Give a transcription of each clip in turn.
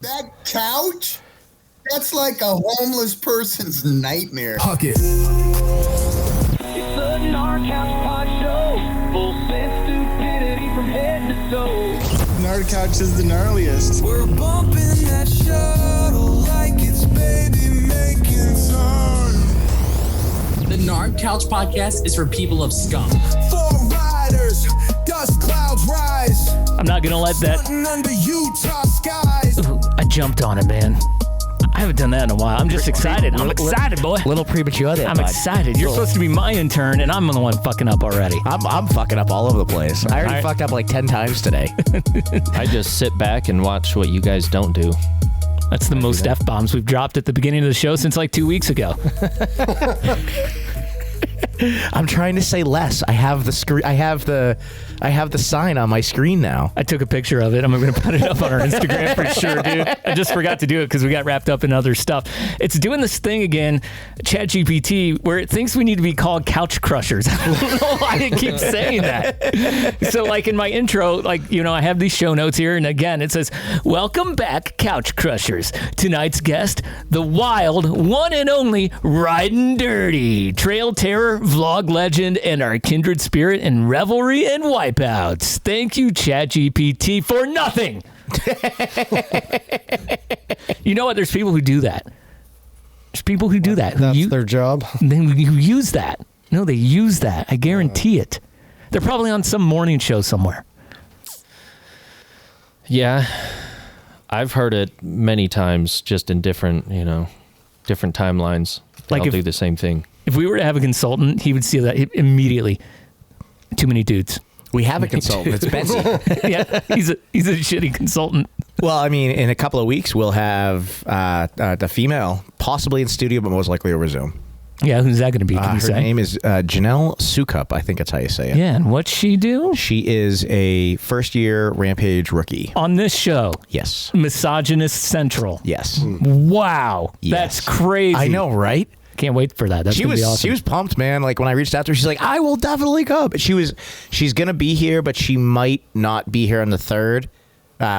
That couch? That's like a homeless person's nightmare. Huck it. It's the Gnar Couch Podshow. Full sense stupidity from head to toe. Gnar Couch is the gnarliest. We're bumping that shuttle like it's baby making time. The Gnar Couch Podcast is for people of scum. Four riders, dust clouds rise. I'm not going to let that... Under Utah skies. Ooh, I jumped on it, man. I haven't done that in a while. I'm just excited. I'm excited, boy. A little premature there, I'm bud. excited. You're supposed to be my intern, and I'm the one fucking up already. I'm fucking up all over the place. I already fucked up like 10 times today. I just sit back and watch what you guys don't do. That's the most F-bombs we've dropped at the beginning of the show since like 2 weeks ago. I'm trying to say less. I have the screen. I have the sign on my screen now. I took a picture of it. I'm going to put it up on our Instagram for sure, dude. I just forgot to do it because we got wrapped up in other stuff. It's doing this thing again, ChatGPT, where it thinks we need to be called couch crushers. I don't know why it keeps saying that. So like in my intro, like, you know, I have these show notes here. And again, it says, welcome back, couch crushers. Tonight's guest, the wild, one and only Ryden Dirty, trail terror, vlog legend, and our kindred spirit in revelry and wipeouts. Thank you, ChatGPT, for nothing. You know what? There's people who do that. There's people who do that. That's their job. Who use that. No, they use that. I guarantee it. They're probably on some morning show somewhere. Yeah, I've heard it many times, just in different timelines. Like I'll do the same thing. If we were to have a consultant, he would see that immediately. Too many dudes. We have a consultant. It's Betsy. Yeah, he's a shitty consultant. Well, I mean, in a couple of weeks, we'll have the female possibly in studio, but most likely over Zoom. Yeah, who's that going to be? Her name is Janelle Sukup. I think that's how you say it. Yeah, and what's she do? She is a first-year Rampage rookie. On this show? Yes. Misogynist Central? Yes. Wow. Yes. That's crazy. I know, right? Can't wait for that. That's gonna be awesome. She was pumped, man. Like when I reached out to her, she's like, I will definitely come. She's gonna be here, but she might not be here on the 3rd,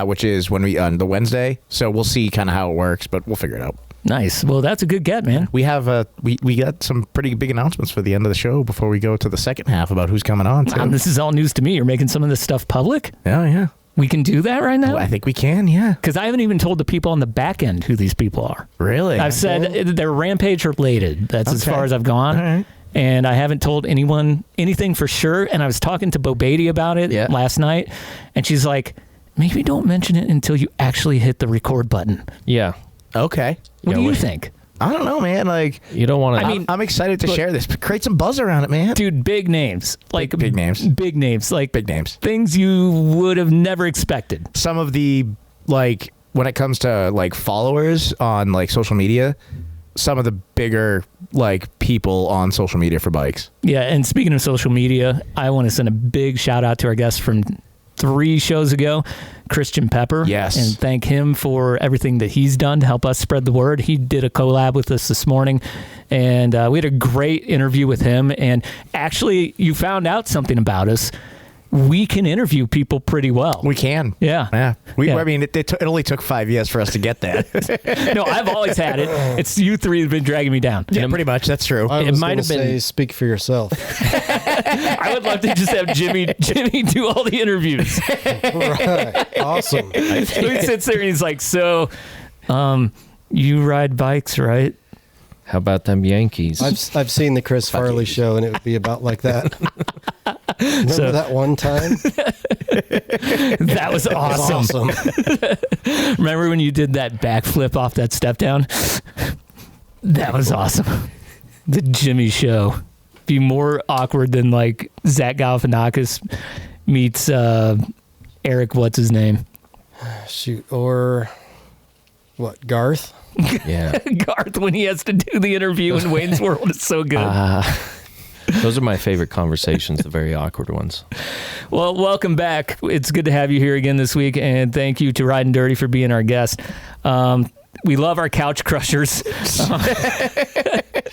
which is on the Wednesday. So we'll see kind of how it works, but we'll figure it out. Nice. Well, that's a good get, man. We have we got some pretty big announcements for the end of the show before we go to the second half about who's coming on. Wow, this is all news to me. You're making some of this stuff public? Yeah. We can do that right now? Well, I think we can, yeah. Because I haven't even told the people on the back end who these people are. Really? I've said they're Rampage related. That's as far as I've gone. All right. And I haven't told anyone anything for sure. And I was talking to Bo Beatty about it last night. And she's like, maybe don't mention it until you actually hit the record button. Yeah. Okay. What do you think? I don't know, man. Like, you don't want to. I mean, I'm excited to share this. Create some buzz around it, man. Dude, big names. Like big names. Big names. Like big names. Things you would have never expected. Some of the, like, when it comes to like followers on like social media, some of the bigger like people on social media for bikes. Yeah, and speaking of social media, I want to send a big shout out to our guest from 3 shows ago, Christian Pepper. Yes. And thank him for everything that he's done to help us spread the word. He did a collab with us this morning, and we had a great interview with him. And actually, you found out something about us. We can interview people pretty well. We can. Yeah. I mean, it only took 5 years for us to get that. No, I've always had it. It's you 3 have been dragging me down. Yeah, pretty much. That's true. It might have been. Speak for yourself. I would love to just have Jimmy do all the interviews. Right. Awesome. He sits there and he's like, so, you ride bikes, right? How about them Yankees? I've seen the Chris Farley show, and it would be about like that. Remember that one time? That was awesome. Remember when you did that backflip off that step down? That was awesome. The Jimmy show. Be more awkward than like Zach Galifianakis meets Eric, what's his name? Shoot, or what, Garth? Yeah. Garth, when he has to do the interview in Wayne's World, is so good. Those are my favorite conversations, the very awkward ones. Well, welcome back. It's good to have you here again this week, and thank you to Ryden Dirty for being our guest. We love our couch crushers.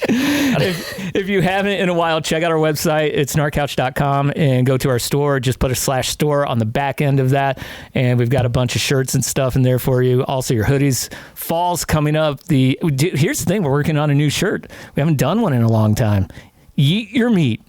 If you haven't in a while, check out our website. It's gnar-couch.com and go to our store. Just put a /store on the back end of that. And we've got a bunch of shirts and stuff in there for you. Also your hoodies. Fall's coming up. Here's the thing. We're working on a new shirt. We haven't done one in a long time. Yeet your meat.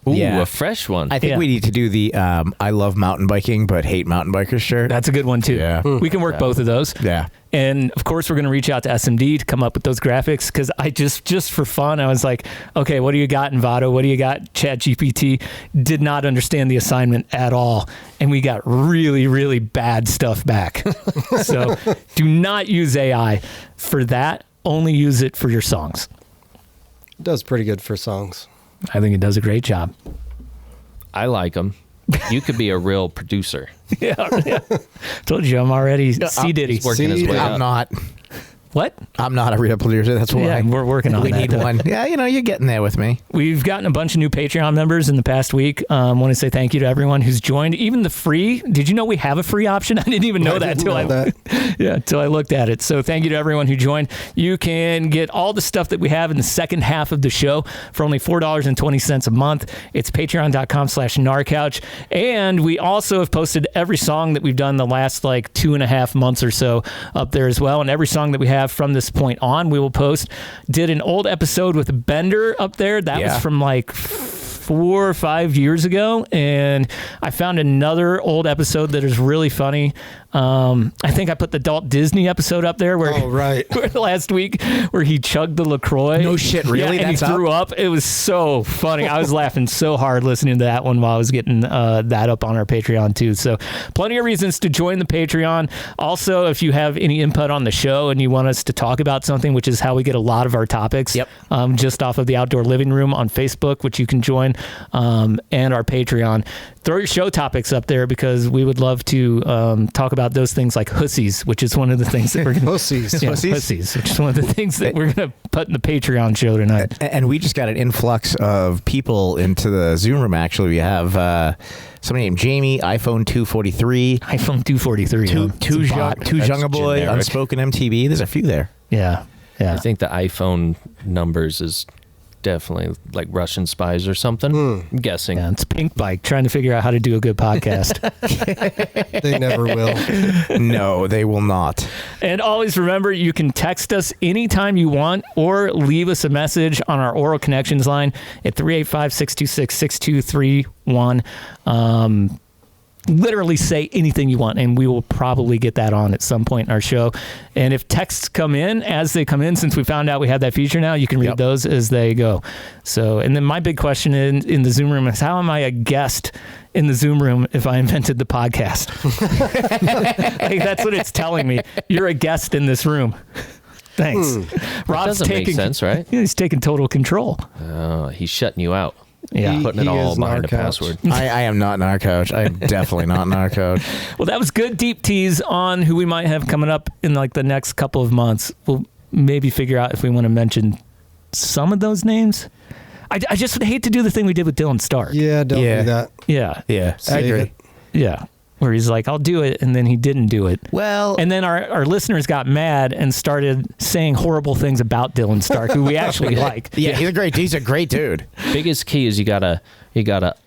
Ooh, Yeah. a fresh one. I think we need to do the I love mountain biking but hate mountain bikers shirt. That's a good one too. Yeah. We can work both of those. Yeah. And of course, we're going to reach out to SMD to come up with those graphics because I just for fun, I was like, okay, what do you got, Envato? What do you got, ChatGPT? Did not understand the assignment at all. And we got really, really bad stuff back. So do not use AI for that. Only use it for your songs. It does pretty good for songs. I think it does a great job. I like them. You could be a real producer. Yeah. Told you I'm already C Diddy. He's working his way up. I'm not. What? I'm not a real producer. That's why. Yeah, we're working on we that. need one. Yeah, you're getting there with me. We've gotten a bunch of new Patreon members in the past week. I want to say thank you to everyone who's joined. Even the free. Did you know we have a free option? I didn't even know that until I looked at it. So thank you to everyone who joined. You can get all the stuff that we have in the second half of the show for only $4.20 a month. It's patreon.com/GnarCouch. And we also have posted every song that we've done the last 2.5 months or so up there as well. And every song that we have from this point on, we will post. Did an old episode with Bender up there. That was from 4 or 5 years ago. And I found another old episode that is really funny. I think I put the Adult Disney episode up there where last week where he chugged the LaCroix. No shit, really? Yeah, and That's he threw up. It was so funny. I was laughing so hard listening to that one while I was getting that up on our Patreon too. So plenty of reasons to join the Patreon. Also, if you have any input on the show and you want us to talk about something, which is how we get a lot of our topics, just off of the Outdoor Living Room on Facebook, which you can join, and our Patreon. Throw your show topics up there because we would love to talk about those things like hussies, which is one of the things that we're going to hussies, which is one of the things that we're going to put in the Patreon show tonight. And we just got an influx of people into the Zoom room. Actually, we have somebody named Jamie, iPhone 243, two Junga Boy, generic. Unspoken MTB. There's a few there. Yeah. I think the iPhone numbers is definitely like Russian spies or something. I'm guessing. Yeah, it's Pink Bike trying to figure out how to do a good podcast. They never will. No, they will not. And always remember, you can text us anytime you want or leave us a message on our Oral Connections line at 385-626-6231. Literally say anything you want, and we will probably get that on at some point in our show. And if texts come in as they come in, since we found out we have that feature now, you can read those as they go. So, and then my big question in the Zoom room is, how am I a guest in the Zoom room if I invented the podcast? That's what it's telling me. You're a guest in this room. Thanks. Rob's doesn't make sense, right? He's taking total control. He's shutting you out. Yeah, putting it all behind a password. I am not Gnar Couch. I am definitely not Gnar Couch. Well, that was good deep tease on who we might have coming up in the next couple of months. We'll maybe figure out if we want to mention some of those names. I just hate to do the thing we did with Dylan Stark. Yeah, don't do that. Yeah. I agree. it. Yeah. Where he's like, I'll do it, and then he didn't do it. Well, and then our listeners got mad and started saying horrible things about Dylan Stark, who we actually like. Yeah, he's a great dude. Biggest key is you gotta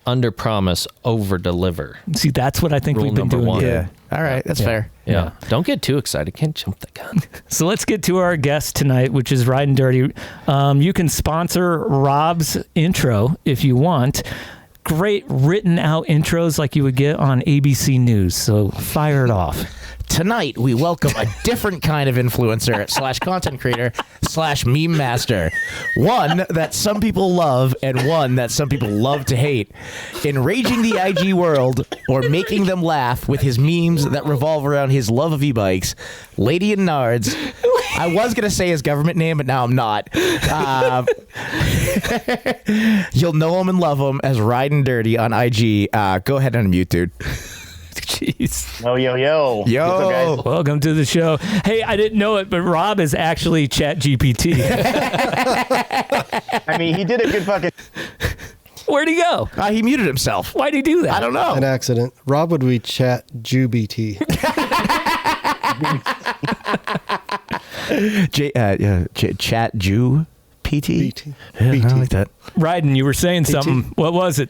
under promise, over deliver. See, that's what I think Rule we've been number doing. one. Yeah. All right, that's fair. Yeah. Don't get too excited. Can't jump the gun. So let's get to our guest tonight, which is Ryden Dirty. You can sponsor Rob's intro if you want. Great written out intros like you would get on ABC News. So fire it off. Tonight, we welcome a different kind of influencer / content creator / meme master. One that some people love and one that some people love to hate. Enraging the IG world or making them laugh with his memes that revolve around his love of e-bikes. Lady in Nards. I was going to say his government name, but now I'm not. You'll know him and love him as Ryden Dirty on IG. Go ahead and unmute, dude. Jeez. Yo. Yo. What's up, guys? Welcome to the show. Hey, I didn't know it, but Rob is actually ChatGPT. I mean, he did a good fucking... Where'd he go? He muted himself. Why'd he do that? I don't know. An accident. Rob, would we chat JuBT? Chat Jew PT. Yeah, I like that. Ryden, you were saying something. What was it?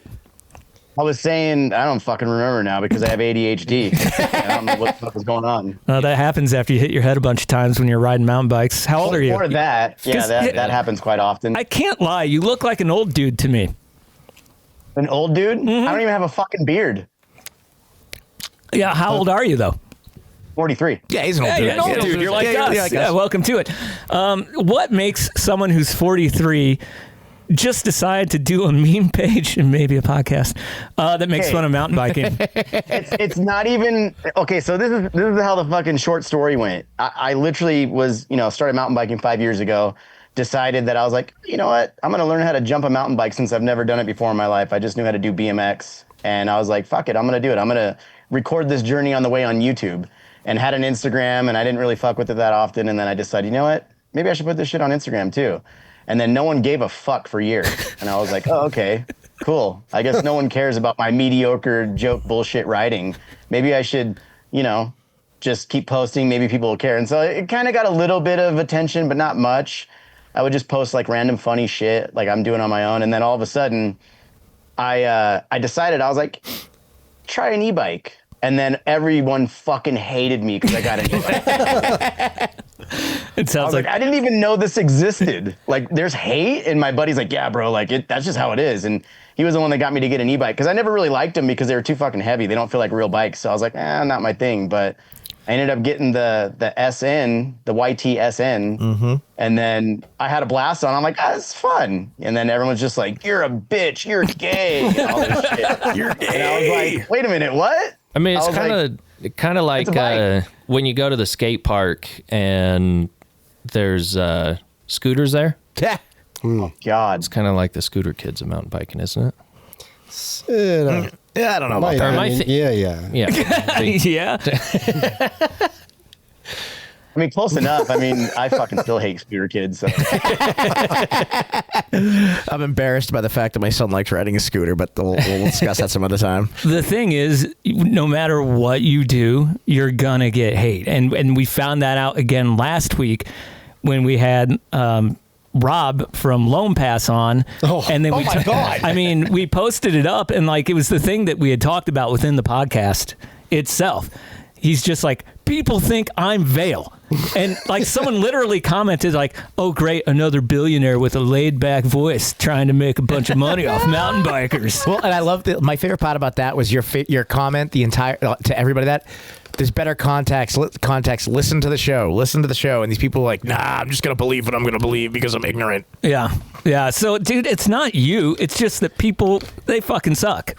I was saying, I don't fucking remember now because I have ADHD. I don't know what the fuck is going on. That happens after you hit your head a bunch of times when you're riding mountain bikes. How old are you? More of that. Yeah, 'Cause- that happens quite often. I can't lie. You look like an old dude to me. An old dude? Mm-hmm. I don't even have a fucking beard. Yeah. How old are you, though? 43. Yeah, he's an old Yeah, dude. you're an old dude. You're like us. Yeah, Welcome to it. What makes someone who's 43 just decide to do a meme page and maybe a podcast that makes fun of mountain biking? It's not even okay. So this is how the fucking short story went. I literally was, started mountain biking 5 years ago. Decided that I was like, you know what? I'm gonna learn how to jump a mountain bike since I've never done it before in my life. I just knew how to do BMX, and I was like, fuck it, I'm gonna do it. I'm gonna record this journey on the way on YouTube, and had an Instagram, and I didn't really fuck with it that often. And then I decided, you know what? Maybe I should put this shit on Instagram too. And then no one gave a fuck for years. And I was like, oh, okay, cool. I guess no one cares about my mediocre joke bullshit riding. Maybe I should, just keep posting. Maybe people will care. And so it kind of got a little bit of attention, but not much. I would just post like random funny shit like I'm doing on my own. And then all of a sudden I decided, I was like, try an e-bike. And then everyone fucking hated me because I got an e-bike. It sounds I didn't even know this existed. Like, there's hate, and my buddy's like, yeah, bro, that's just how it is. And he was the one that got me to get an e-bike because I never really liked them because they were too fucking heavy. They don't feel like real bikes. So I was like, not my thing. But I ended up getting the SN, the YT SN, and then I had a blast on. I'm like, it's fun. And then everyone's just like, you're a bitch, you're gay, and all this shit. You're gay. And I was like, wait a minute, what? I mean, it's I was kind of like when you go to the skate park and there's scooters there. Yeah. Oh, God. It's kind of like the scooter kids of mountain biking, isn't it? Yeah, I don't know about that. Yeah. Yeah. yeah. I mean, close enough. I mean, I fucking still hate scooter kids. So. I'm embarrassed by the fact that my son likes riding a scooter, but we'll discuss that some other time. The thing is, no matter what you do, you're gonna get hate, and we found that out again last week when we had Rob from Lone Pass on, and then we posted it up, and like it was the thing that we had talked about within the podcast itself. He's just like, people think I'm Vale. And like someone literally commented like, oh, great, another billionaire with a laid back voice trying to make a bunch of money off mountain bikers. Well, and I love my favorite part about that was your comment, the entire to everybody that there's better context. Listen to the show. And these people are like, nah, I'm just going to believe what I'm going to believe because I'm ignorant. Yeah. Yeah. So, dude, it's not you. It's just that people, they fucking suck.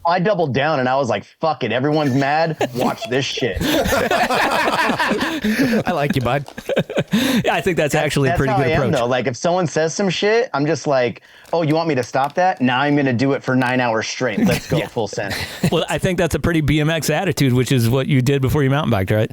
I doubled down and I was like, fuck it. Everyone's mad. Watch this shit. I like you, bud. Yeah, I think that's actually a pretty good approach. Though. Like, if someone says some shit, I'm just like, oh, you want me to stop that? Now I'm going to do it for 9 hours straight. Let's go full send. Well, I think that's a pretty BMX attitude, which is what you did before you mountain biked, right?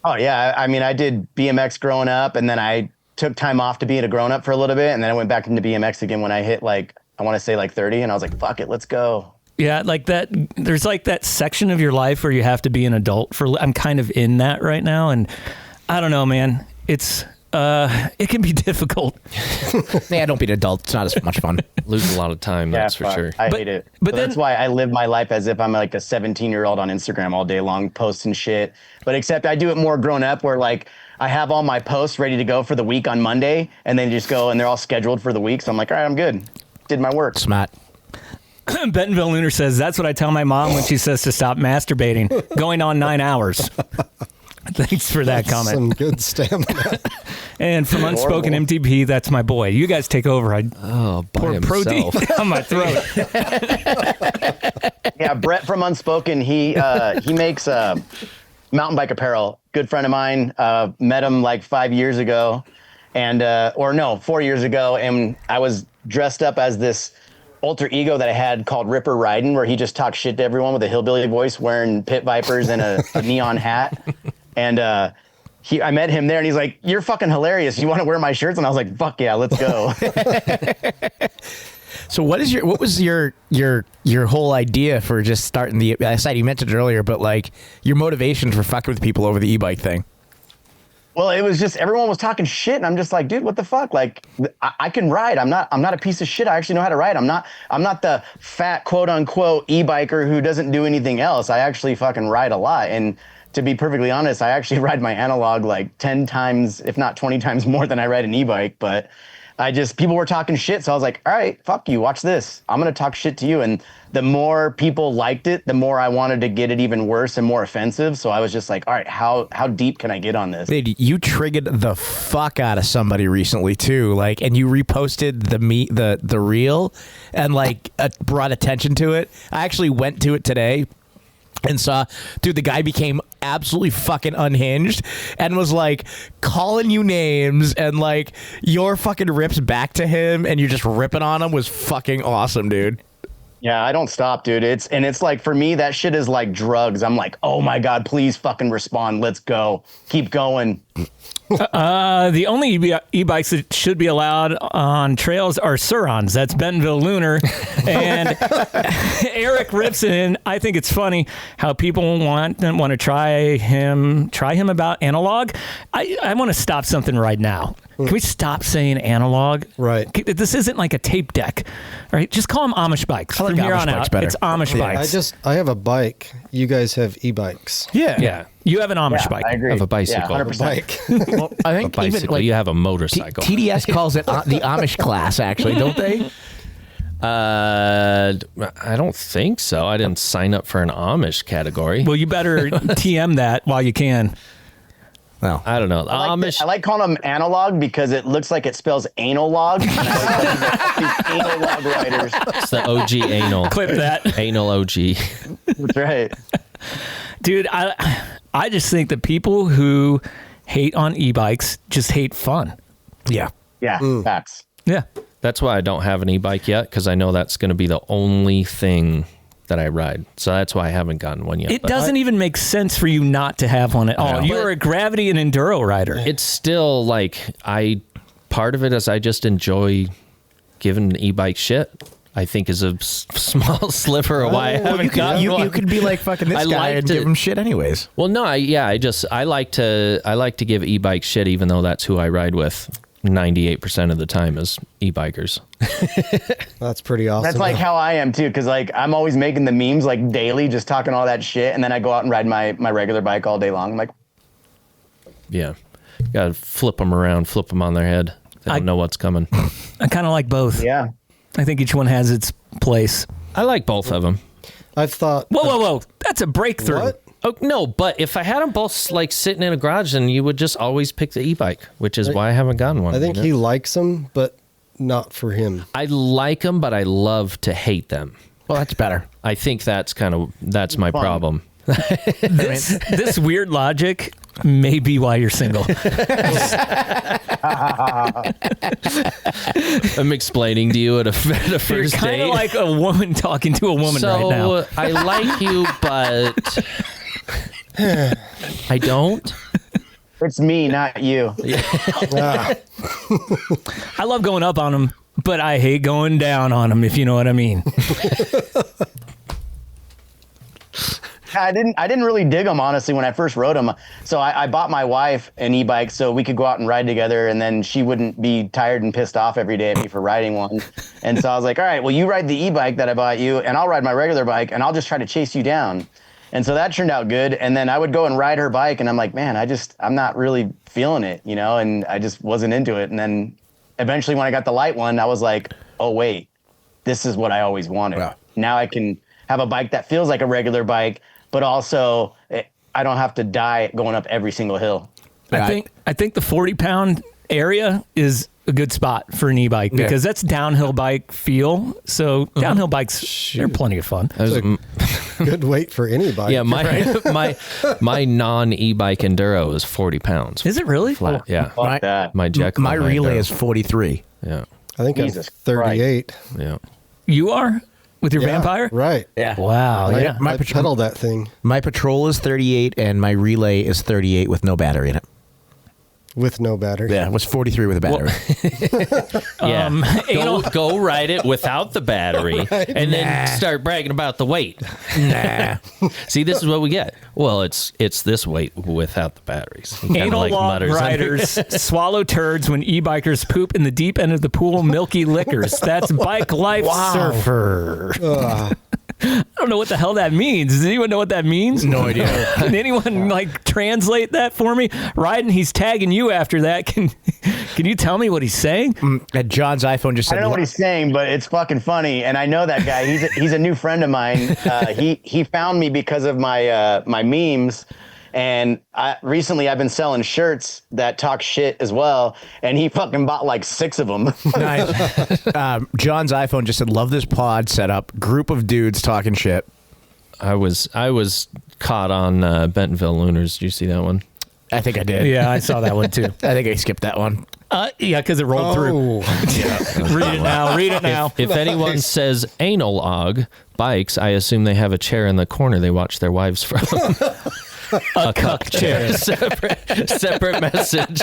Oh, yeah. I mean, I did BMX growing up, and then I took time off to being a grown up for a little bit. And then I went back into BMX again when I hit like, I want to say like 30. And I was like, fuck it, let's go. Yeah, like that. There's like that section of your life where you have to be an adult for. I'm kind of in that right now, and I don't know, man. It can be difficult. Yeah, don't be an adult. It's not as much fun. Lose a lot of time, that's for sure. I hate it. But that's why I live my life as if I'm like a 17-year-old on Instagram all day long, posting shit. But except I do it more grown up, where like I have all my posts ready to go for the week on Monday, and then just go, and they're all scheduled for the week. So I'm like, all right, I'm good. Did my work. Smart. Bentonville Lunar says, that's what I tell my mom when she says to stop masturbating. Going on 9 hours. Thanks for that comment. Some good stamina. And from Unspoken MTP, that's my boy. You guys take over. I pour Pro-D down my throat. Yeah, Brett from Unspoken, he makes mountain bike apparel. Good friend of mine. Met him like 5 years ago. And 4 years ago. And I was dressed up as this alter ego that I had called Ripper Ryden, where he just talks shit to everyone with a hillbilly voice, wearing pit vipers and a neon hat. And I met him there, and he's like, "You're fucking hilarious. You want to wear my shirts?" And I was like, "Fuck yeah, let's go." So what was your whole idea for just starting the site? You mentioned it earlier, but like your motivation for fucking with people over the e-bike thing. Well, it was just everyone was talking shit, and I'm just like, dude, what the fuck? Like, I can ride. I'm not a piece of shit. I actually know how to ride. I'm not the fat quote unquote e-biker who doesn't do anything else. I actually fucking ride a lot. And to be perfectly honest, I actually ride my analog like 10 times, if not 20 times more than I ride an e-bike. But people were talking shit, so I was like, all right, fuck you, watch this. I'm gonna talk shit to you. And the more people liked it, the more I wanted to get it even worse and more offensive. So I was just like, all right, how deep can I get on this? Dude, you triggered the fuck out of somebody recently too, like, and you reposted the reel and like brought attention to it. I actually went to it today and saw, dude, the guy became absolutely fucking unhinged and was like calling you names, and like your fucking rips back to him and you're just ripping on him was fucking awesome, dude. Yeah, I don't stop, dude. It's like, for me, that shit is like drugs. I'm like, oh my God, please fucking respond. Let's go. Keep going. The only e-bikes that should be allowed on trails are Surons. That's Bentonville Lunar. And Eric rips in. I think it's funny how people want to try him about analog. I want to stop something right now. Can we stop saying analog? Right. This isn't like a tape deck, right? Just call them Amish bikes. I like From here Amish on bikes out, better. it's Amish bikes. I have a bike. You guys have e-bikes. Yeah. You have an Amish bike. I agree. Of a bicycle. Yeah, A 100%. Bike. Well, I A think bicycle. even like You have a motorcycle. TDS calls it the Amish class, actually, don't they? I don't think so. I didn't sign up for an Amish category. Well, you better TM that while you can. Well, I don't know. I Amish. like calling them analog because it looks like it spells analog. These analog writers. It's the OG anal. Clip that. Anal OG. That's right. Dude, I just think that people who hate on e-bikes just hate fun. yeah. Yeah, facts. Yeah. That's why I don't have an e-bike yet, because I know that's going to be the only thing that I ride. So that's why I haven't gotten one yet. It doesn't even make sense for you not to have one at all. You're a gravity and enduro rider. It's still like part of it is I just enjoy giving an e-bike shit. I think is a small sliver of why I haven't gotten one. You could be like fucking this guy and give him shit anyways. Well, no, I like to give e-bike shit, even though that's who I ride with 98% of the time is e-bikers. That's pretty awesome. That's like how I am too, because like I'm always making the memes like daily, just talking all that shit, and then I go out and ride my regular bike all day long. I'm like, Yeah, gotta flip them around, flip them on their head. They don't know what's coming. I kind of like both. yeah. I think each one has its place. I like both of them. I've thought. Whoa. That's a breakthrough. What? Oh no, but if I had them both like sitting in a garage, then you would just always pick the e-bike, which is why I haven't gotten one. I think he likes them, but not for him. I like them, but I love to hate them. Well, that's better. I think that's my problem. This weird logic may be why you're single. I'm explaining to you at a first You're kind date. of like a woman talking to a woman right now. I like you, but I don't. It's me, not you. I love going up on them, but I hate going down on them, if you know what I mean. I didn't really dig them, honestly, when I first rode them. So I bought my wife an e-bike so we could go out and ride together, and then she wouldn't be tired and pissed off every day at me for riding one. And so I was like, all right, well, you ride the e-bike that I bought you, and I'll ride my regular bike, and I'll just try to chase you down. And so that turned out good. And then I would go and ride her bike, and I'm like, man, I'm not really feeling it, you know, and I just wasn't into it. And then eventually when I got the light one, I was like, oh, wait, this is what I always wanted. Wow. Now I can have a bike that feels like a regular bike, but also I don't have to die going up every single hill. I think the 40-pound area is a good spot for an e-bike because that's downhill bike feel. So downhill bikes, they're plenty of fun. Good weight for any bike. Yeah, my non-e-bike enduro is 40 pounds. Is it really? Flat. Yeah. Fuck that. My Jekyll. My relay enduro. is 43. Yeah. I think Jesus I'm 38. Yeah. You are? With your Yeah, vampire? Right. Yeah. Wow. I, Yeah. I pedal that thing. My patrol is 38 and my relay is 38 with no battery in it. With no battery. Yeah, it was 43 with a battery. Yeah. Go ride it without the battery and then start bragging about the weight. Nah. See, this is what we get. Well, it's this weight without the batteries. He kinda, Anal log mutters under. riders swallow turds when e-bikers poop in the deep end of the pool, milky liquors. That's bike life surfer. I don't know what the hell that means. Does anyone know what that means? No idea. Can anyone translate that for me? Ryden, he's tagging you after that. Can you tell me what he's saying? John's iPhone just I said, don't know what he's saying, but it's fucking funny, and I know that guy. He's a new friend of mine. He found me because of my my memes, and recently I've been selling shirts that talk shit as well, and he fucking bought like 6 of them. Nice. John's iPhone just said, love this pod setup. Group of dudes talking shit. I was caught on Bentonville Lunars. Did you see that one? I think I did. Yeah, I saw that one too. I think I skipped that one. Yeah, because it rolled through. Read it now. Read it now. If anyone says analog bikes, I assume they have a chair in the corner they watch their wives from. A cuck chair. Separate message.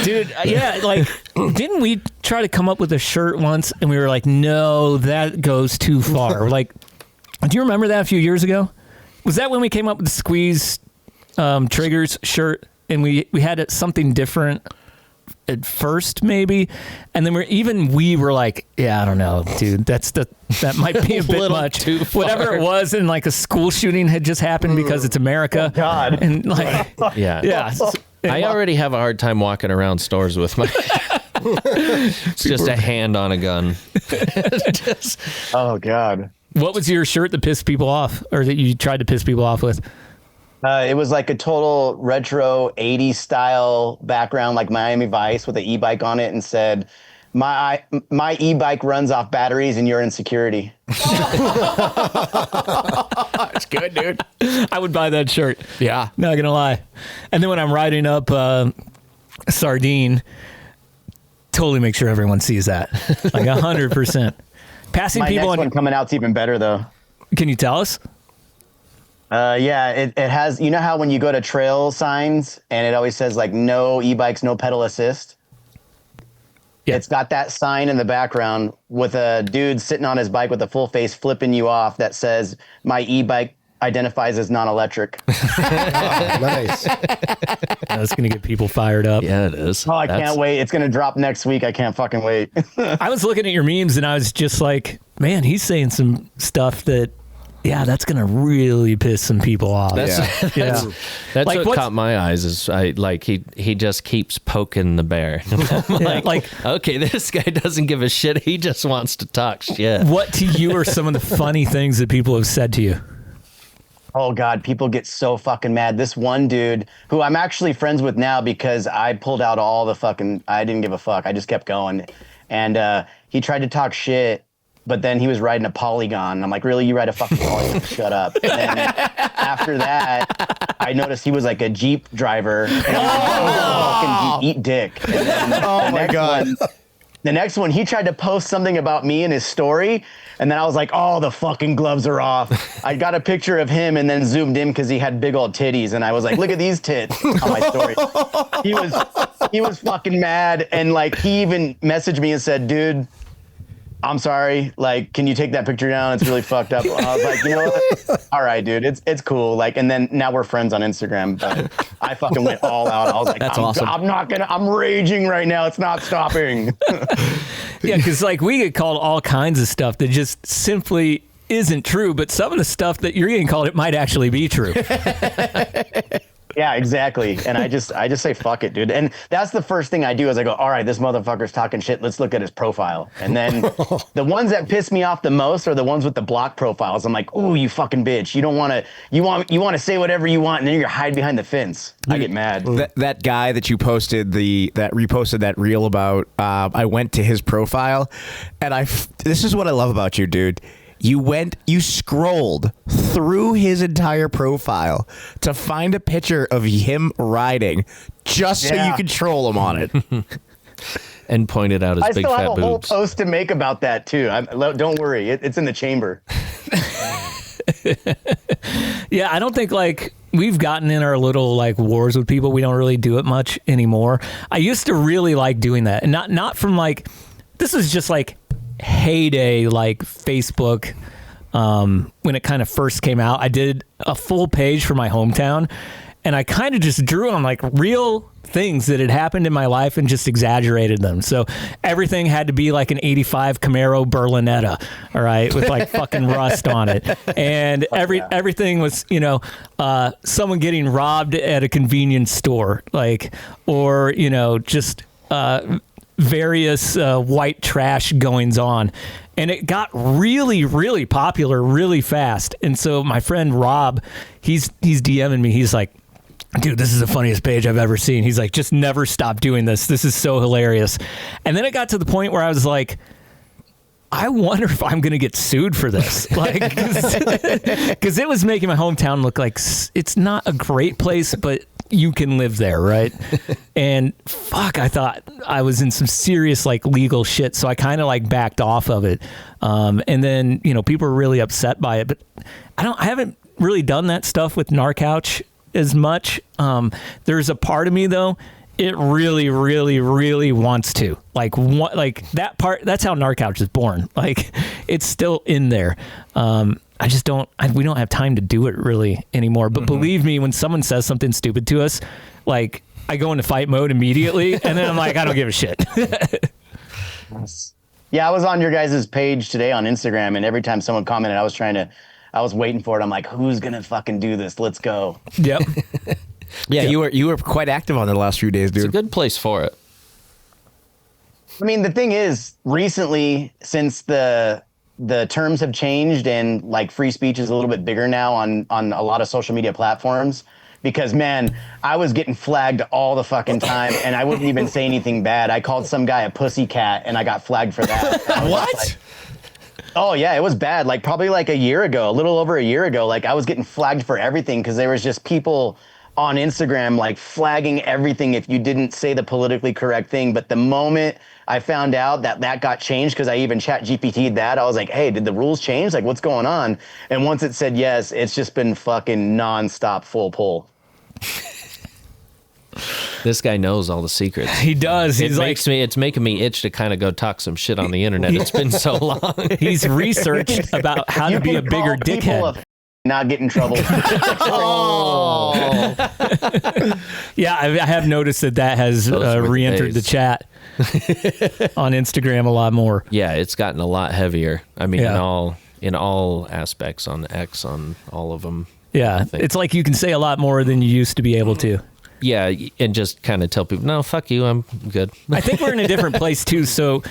Dude, yeah, didn't we try to come up with a shirt once and we were like, no, that goes too far? Do you remember that a few years ago? Was that when we came up with the Squeeze Triggers shirt and we had something different at first maybe, and then we were like, yeah, I don't know, dude, that might be a bit much. Too far. Whatever it was, and a school shooting had just happened because it's America. Oh, God. And Yeah. I already have a hard time walking around stores with my. It's just a hand on a gun. Oh God. What was your shirt that pissed people off, or that you tried to piss people off with? It was like a total retro 80s style background, like Miami Vice with an e-bike on it, and said, my e-bike runs off batteries and you're in security. That's good, dude. I would buy that shirt. Yeah. Not gonna lie. And then when I'm riding up Sardine, totally make sure everyone sees that. 100%. Passing My people next one coming out's even better though. Can you tell us? Yeah, it has, you know how when you go to trail signs and it always says no e-bikes, no pedal assist? Yeah. It's got that sign in the background with a dude sitting on his bike with a full face flipping you off that says, my e-bike identifies as non-electric. Nice. That's going to get people fired up. Yeah, it is. Oh, I can't wait. It's going to drop next week. I can't fucking wait. I was looking at your memes and I was just like, man, he's saying some stuff that, yeah, that's going to really piss some people off. That's what caught my eyes is he just keeps poking the bear. I'm okay, this guy doesn't give a shit. He just wants to talk shit. What to you are some of the funny things that people have said to you? Oh God, people get so fucking mad. This one dude who I'm actually friends with now because I pulled out all the fucking, I didn't give a fuck. I just kept going. And he tried to talk shit, but then he was riding a Polygon. And I'm like, really? You ride a fucking Polygon? Shut up. And then after that, I noticed he was like a Jeep driver. And I'm like, fucking Jeep, eat dick. And then Oh my God. The next one, he tried to post something about me in his story, and then I was like, oh, the fucking gloves are off. I got a picture of him and then zoomed in because he had big old titties, and I was like, look at these tits on my story. He was fucking mad, and he even messaged me and said, dude, I'm sorry, can you take that picture down? It's really fucked up. I was like, you know what? All right, dude, it's cool. And then now we're friends on Instagram, but I fucking went all out. I was like, awesome. I'm raging right now. It's not stopping. Yeah, because we get called all kinds of stuff that just simply isn't true, but some of the stuff that you're getting called, it might actually be true. Yeah, exactly. And I just say, fuck it, dude. And that's the first thing I do is I go, all right, this motherfucker's talking shit. Let's look at his profile. And then the ones that piss me off the most are the ones with the block profiles. I'm like, ooh, you fucking bitch. You want to say whatever you want, and then you're hide behind the fence. I get mad. That guy that you posted that reposted that reel about, I went to his profile, and this is what I love about you, dude. You scrolled through his entire profile to find a picture of him riding just so you could troll him on it. And pointed out his I big still fat have a whole boobs. post to make about that too. Don't worry, it's in the chamber. Yeah, I don't think we've gotten in our little like wars with people. We don't really do it much anymore. I used to really like doing that, and not from like, this was just like heyday like Facebook. When it kind of first came out, I did a full page for my hometown, and I kind of just drew on like real things that had happened in my life and just exaggerated them. So everything had to be like an 85 Camaro Berlinetta, all right, with like fucking rust on it. And everything was, you know, someone getting robbed at a convenience store, like, or, you know, just various white trash goings on. And it got really, really popular really fast. And so my friend Rob, he's DMing me. He's like, dude, this is the funniest page I've ever seen. He's like, just never stop doing this. This is so hilarious. And then it got to the point where I was like, I wonder if I'm going to get sued for this. Like, because it was making my hometown look like it's not a great place, but you can live there, right? And fuck, I thought I was in some serious like legal shit, so I kind of like backed off of it. And then, you know, people were really upset by it, but I haven't really done that stuff with Gnar Couch as much. There's a part of me though, it really, really, really wants to like that part. That's how Gnar Couch is born. Like it's still in there. I just we don't have time to do it really anymore. But believe me, when someone says something stupid to us, like I go into fight mode immediately, and then I'm like, I don't give a shit. Yeah, I was on your guys' page today on Instagram, and every time someone commented, I was waiting for it. I'm like, who's gonna fucking do this? Let's go. Yep. Yeah, you were quite active on it the last few days, dude. It's a good place for it. I mean, the thing is, recently, since the terms have changed and like free speech is a little bit bigger now on a lot of social media platforms, because man, I was getting flagged all the fucking time, and I wouldn't even say anything bad. I called some guy a pussycat, and I got flagged for that. What? Like, oh yeah, it was bad. Like probably like a year ago, a little over a year ago, like I was getting flagged for everything because there was just people on Instagram like flagging everything if you didn't say the politically correct thing. But the moment I found out that got changed, because I even chat GPT'd that, I was like, hey, did the rules change? Like, what's going on? And once it said yes, it's just been fucking nonstop full pull. This guy knows all the secrets. He does. It's making me itch to kind of go talk some shit on the internet. It's been so long. He's researched about how to be a bigger dickhead. Not get in trouble. Oh. Yeah, I have noticed that has re-entered the chat on Instagram a lot more. Yeah, it's gotten a lot heavier. I mean, in all aspects, on X, on all of them. Yeah, it's like you can say a lot more than you used to be able to. Yeah, and just kind of tell people, no, fuck you, I'm good. I think we're in a different place too. So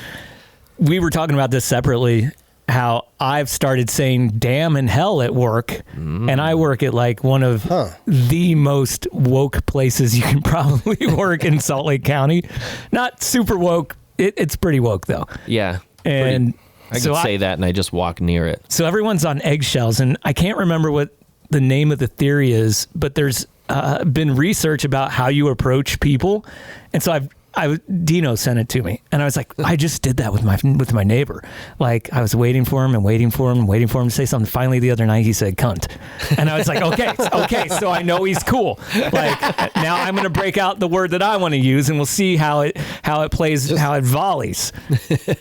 we were talking about this separately, how I've started saying damn and hell at work. And I work at like one of the most woke places you can probably work in Salt Lake County. Not super woke. It's pretty woke though. Yeah. And I can say that and I just walk near it. So everyone's on eggshells, and I can't remember what the name of the theory is, but there's been research about how you approach people. And so Dino sent it to me, and I was like, I just did that with my neighbor. Like I was waiting for him to say something. Finally, the other night he said cunt, and I was like, okay, so I know he's cool. Like now I'm going to break out the word that I want to use, and we'll see how it plays, how it volleys.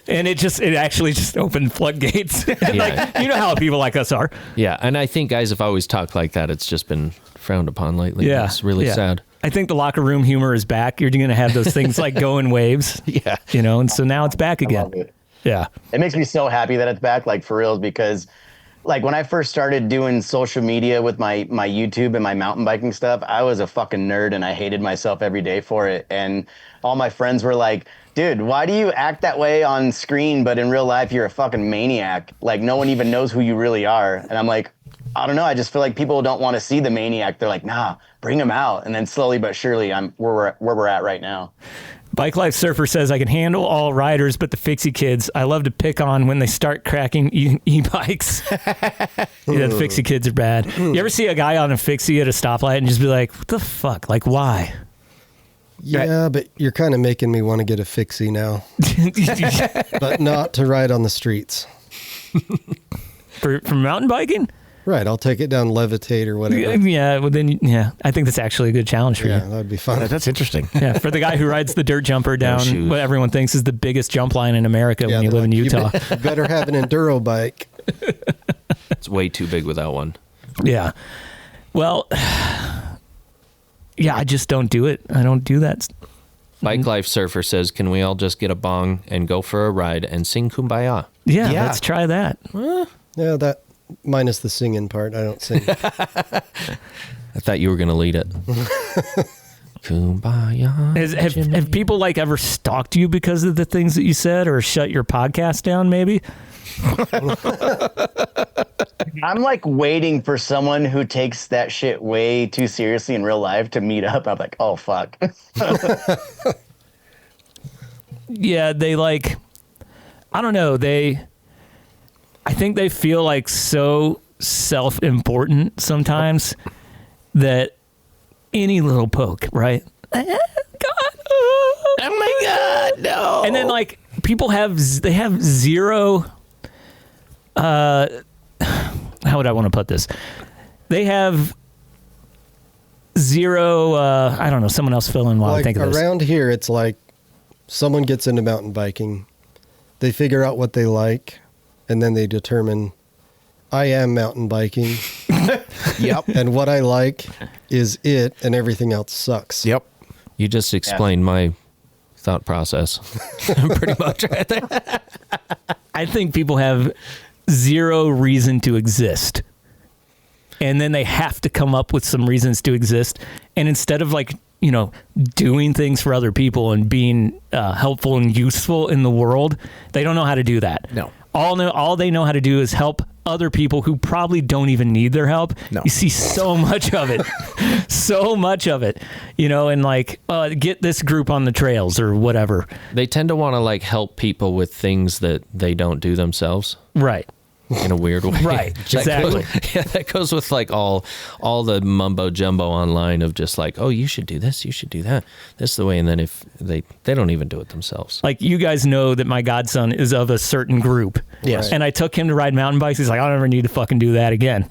And it actually just opened floodgates. Like, you know how people like us are. Yeah, and I think guys have always talked like that. It's just been frowned upon lately. Yeah, it's really sad. I think the locker room humor is back. You're going to have those things like go in waves. Yeah. You know, and so now it's back again. I love it. Yeah. It makes me so happy that it's back, like for real, because like when I first started doing social media with my YouTube and my mountain biking stuff, I was a fucking nerd and I hated myself every day for it. And all my friends were like, dude, why do you act that way on screen, but in real life you're a fucking maniac? Like no one even knows who you really are. And I'm like, I don't know. I just feel like people don't want to see the maniac. They're like, nah, bring him out. And then slowly but surely, I'm where we're at right now. Bike Life Surfer says, I can handle all riders, but the fixie kids, I love to pick on when they start cracking e-bikes. Yeah, the fixie kids are bad. You ever see a guy on a fixie at a stoplight and just be like, what the fuck? Like, why? Yeah, but you're kind of making me want to get a fixie now. But not to ride on the streets. For mountain biking? Right, I'll take it down, levitate or whatever. Yeah, well then, I think that's actually a good challenge for Yeah, you. that'd be fun. That's interesting. Yeah, for the guy who rides the dirt jumper down what everyone thinks is the biggest jump line in America when you live in Utah. You better have an enduro bike. It's way too big without one. Yeah. Well, I just don't do it. I don't do that. Bike Life Surfer says, can we all just get a bong and go for a ride and sing Kumbaya? Yeah, let's try that. Yeah, that minus the singing part. I don't sing. I thought you were going to lead it. Kumbaya. Have people like ever stalked you because of the things that you said, or shut your podcast down maybe? I'm like waiting for someone who takes that shit way too seriously in real life to meet up. I'm like, oh, fuck. Yeah, they like, I don't know. I think they feel like so self-important sometimes that any little poke, right? God. Oh my God, no. And then like people have zero, how would I want to put this? They have zero, I don't know, someone else fill in while I think of this. Around here, it's like someone gets into mountain biking, they figure out what they like, and then they determine, I am mountain biking. Yep. And what I like is it, and everything else sucks. Yep. You just explained my thought process. Pretty much right there. I think people have zero reason to exist. And then they have to come up with some reasons to exist. And instead of like, doing things for other people and being helpful and useful in the world, they don't know how to do that. No. All they know how to do is help other people who probably don't even need their help. No. You see so much of it, and like, get this group on the trails or whatever. They tend to want to like help people with things that they don't do themselves. Right. In a weird way. Right. Exactly. That goes with like all the mumbo jumbo online of just like, oh, you should do this, you should do that. This is the way. And then if they don't even do it themselves. Like, you guys know that my godson is of a certain group. Yes. And I took him to ride mountain bikes. He's like, I don't ever need to fucking do that again.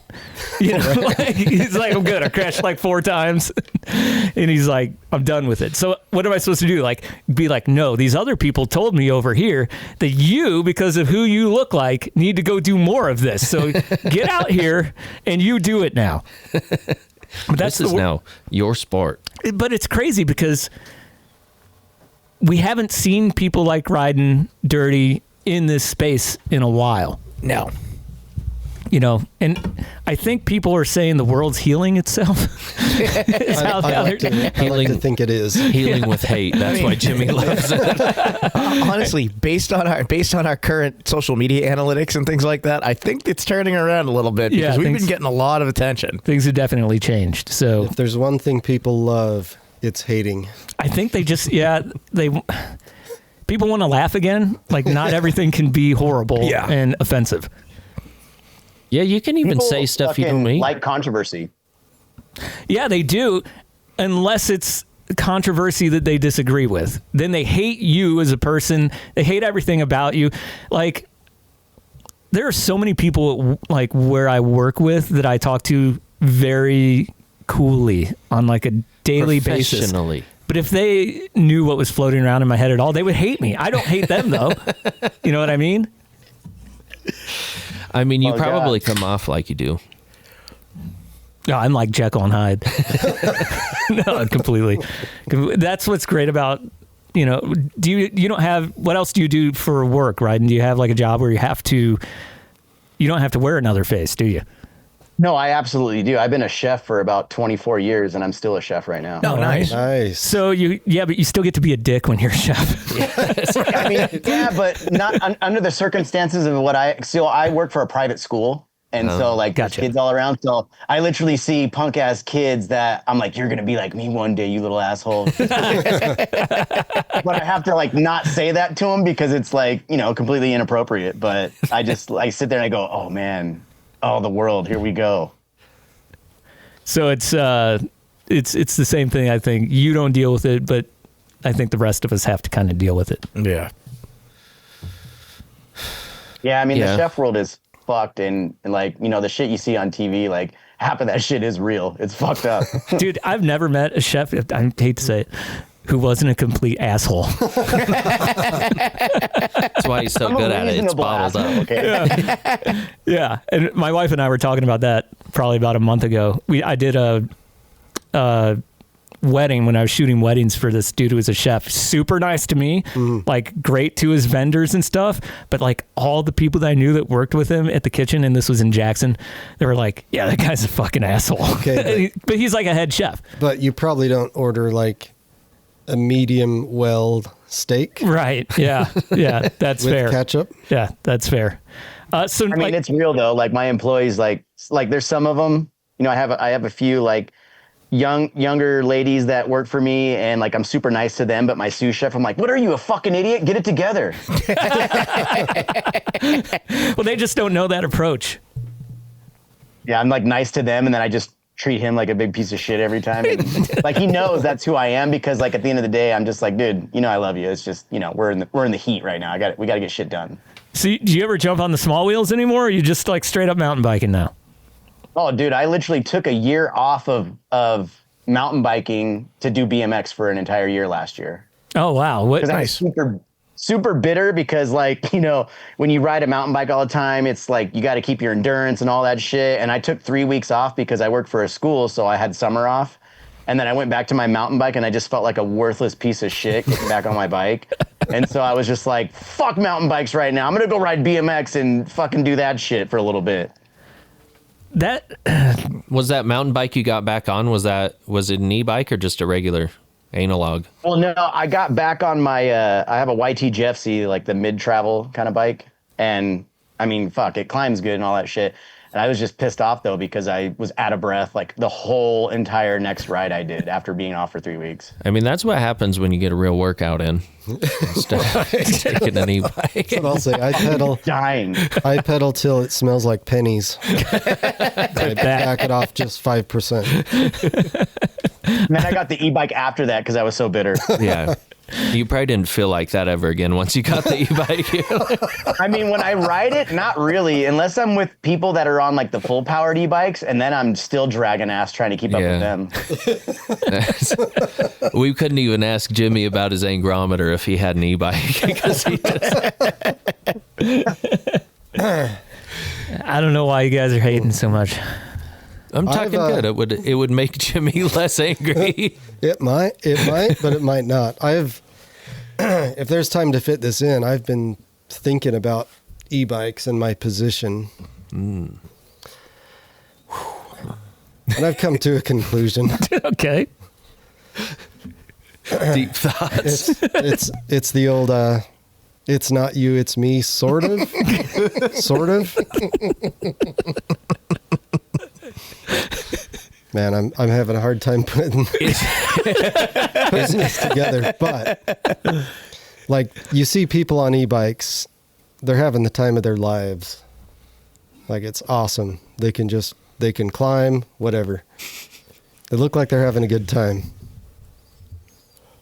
He's like, I'm good. I crashed like 4 times. And he's like, I'm done with it. So what am I supposed to do? Like, be like, no, these other people told me over here that you, because of who you look like, need to go do more of this. So get out here and you do it now. But this is now your sport. But it's crazy because we haven't seen people like Ryden Dirty in this space in a while. No. And I think people are saying the world's healing itself. I like to think it is. Healing with hate. That's why Jimmy loves it. Honestly, based on our current social media analytics and things like that, I think it's turning around a little bit because we've been getting a lot of attention. Things have definitely changed. So if there's one thing people love, it's hating. I think they just, people want to laugh again. Like, not everything can be horrible and offensive. Yeah, you can even say stuff you don't mean. Like controversy. Yeah, they do, unless it's controversy that they disagree with. Then they hate you as a person. They hate everything about you. Like, there are so many people like where I work with that I talk to very coolly on like a daily basis. But if they knew what was floating around in my head at all, they would hate me. I don't hate them though. You know what I mean? I mean, you probably come off like you do. No, I'm like Jekyll and Hyde. No, completely. That's what's great about, you don't have, what else do you do for work, right? And do you have like a job where you don't have to wear another face, do you? No, I absolutely do. I've been a chef for about 24 years and I'm still a chef right now. Oh, nice. Nice. So but you still get to be a dick when you're a chef. I mean, yeah, but not under the circumstances of I work for a private school. And so like there's kids all around. So I literally see punk ass kids that I'm like, you're going to be like me one day, you little asshole. But I have to like not say that to them because it's like, completely inappropriate. But I sit there and I go, oh man, oh, the world, here we go. So it's the same thing. I think you don't deal with it, but I think the rest of us have to kind of deal with it. Yeah. Yeah. I mean, the chef world is fucked, and like, you know, the shit you see on TV, like half of that shit is real. It's fucked up. Dude, I've never met a chef, I hate to say it, who wasn't a complete asshole. That's why he's so good at it. It's bottled up. Okay. Yeah. And my wife and I were talking about that probably about a month ago. I did a wedding when I was shooting weddings for this dude who was a chef. Super nice to me, like great to his vendors and stuff. But like all the people that I knew that worked with him at the kitchen, and this was in Jackson, they were like, yeah, that guy's a fucking asshole. Okay, but he's like a head chef. But you probably don't order like a medium well steak. Right. Yeah. Yeah. That's with fair. Ketchup. Yeah. That's fair. So I mean, it's real though. Like my employees, like there's some of them, you know, I have a few like younger ladies that work for me, and like I'm super nice to them, but my sous chef, I'm like, what are you, a fucking idiot? Get it together. well, they just don't know that approach. Yeah, I'm like nice to them, and then I just treat him like a big piece of shit every time. And, like he knows that's who I am, because like at the end of the day, I'm just like, dude, you know, I love you. It's just, you know, we're in the heat right now. We got to get shit done. So do you ever jump on the small wheels anymore, or are you just like straight up mountain biking now? Oh, dude, I literally took a year off of mountain biking to do BMX for an entire year last year. Oh, wow. What nice. Super bitter, because like, you know, when you ride a mountain bike all the time, it's like you got to keep your endurance and all that shit. And I took 3 weeks off because I worked for a school, so I had summer off. And then I went back to my mountain bike, and I just felt like a worthless piece of shit getting back on my bike. And so I was just like, fuck mountain bikes right now. I'm going to go ride BMX and fucking do that shit for a little bit. That was that mountain bike you got back on. Was it an e-bike or just a regular analog? Well, no, I got back on my, I have a YT GFC, like the mid-travel kind of bike. And I mean, fuck, it climbs good and all that shit. And I was just pissed off though, because I was out of breath like the whole entire next ride I did after being off for 3 weeks. I mean, that's what happens when you get a real workout in. Instead of taking an e-bike. That's what I'll say. I pedal. Dying. I pedal till it smells like pennies. I back it off just 5%. And then I got the e-bike after that because I was so bitter. Yeah. You probably didn't feel like that ever again once you got the e-bike. I mean, when I ride it, not really, unless I'm with people that are on like the full powered e-bikes, and then I'm still dragging ass trying to keep up with them. We couldn't even ask Jimmy about his angrometer if he had an e-bike because he just... I don't know why you guys are hating so much. I'm talking good. It would make Jimmy less angry. It might, but it might not. If there's time to fit this in, I've been thinking about e-bikes and my position. And I've come to a conclusion. Okay. Deep thoughts. It's the old, it's not you, it's me, sort of. Sort of. Man, I'm having a hard time putting this together. But like, you see people on e-bikes, they're having the time of their lives. Like, it's awesome. They can climb, whatever. They look like they're having a good time.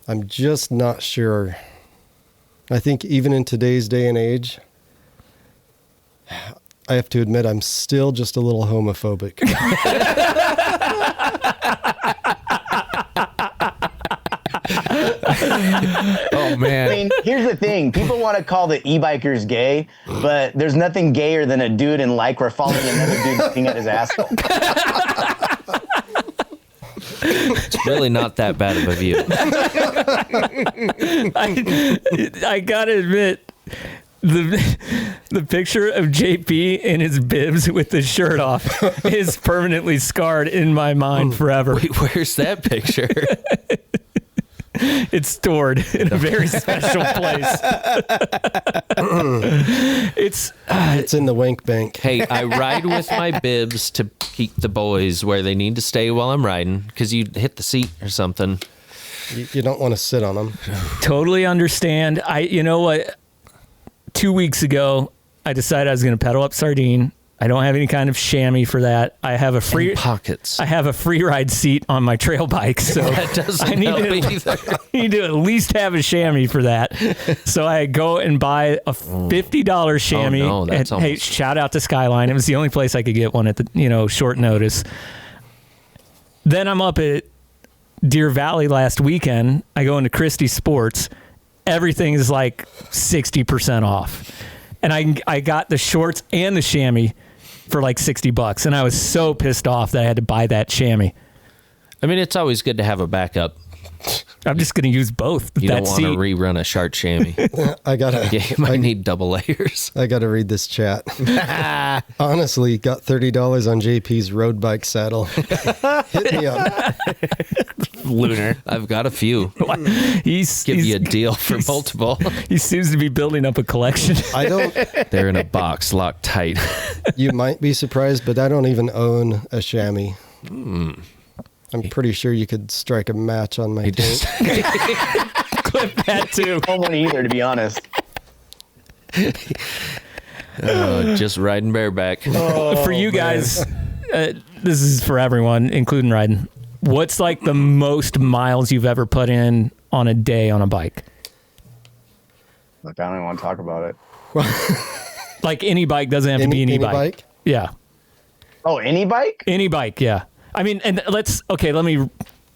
I'm just not sure. I think even in today's day and age, I have to admit I'm still just a little homophobic. Oh man. I mean, here's the thing. People want to call the e-bikers gay, but there's nothing gayer than a dude in Lycra following another dude looking at his asshole. It's really not that bad of a view. I gotta admit, the picture of JP in his bibs with the shirt off is permanently scarred in my mind forever. Wait, where's that picture? It's stored in a very special place. It's in the wank bank. Hey, I ride with my bibs to keep the boys where they need to stay while I'm riding, because you hit the seat or something. You don't want to sit on them. Totally understand. You know what? 2 weeks ago, I decided I was going to pedal up Sardine I don't have any kind of chamois for that. I have a free pockets. I have a free ride seat on my trail bike, so That doesn't I need help to, either. I need to at least have a chamois for that. So I go and buy a $50 chamois. Oh, no, that's and, hey, almost- shout out to Skyline. It was the only place I could get one at the short notice. Then I'm up at Deer Valley last weekend. I go into Christie Sports. Everything is like 60% off. And I got the shorts and the chamois for like $60. And I was so pissed off that I had to buy that chamois. I mean, it's always good to have a backup. I'm just going to use both. You that don't want to seat. rerun a shark chamois. Yeah, You might need double layers. I gotta read this chat. Honestly, got $30 on JP's road bike saddle. Hit me up. Lunar. I've got a few. He's Give you a deal for multiple. He seems to be building up a collection. I don't. They're in a box locked tight. You might be surprised, but I don't even own a chamois. I'm pretty sure you could strike a match on my tank. Clip that too. I don't want either, to be honest. Just riding bareback. For you guys, this is for everyone, including Ryden. What's like the most miles you've ever put in on a day on a bike? Look, I don't even want to talk about it. Like any bike doesn't have to be an Any e-bike. bike? Yeah. Oh, any bike? Any bike, yeah. I mean, and let me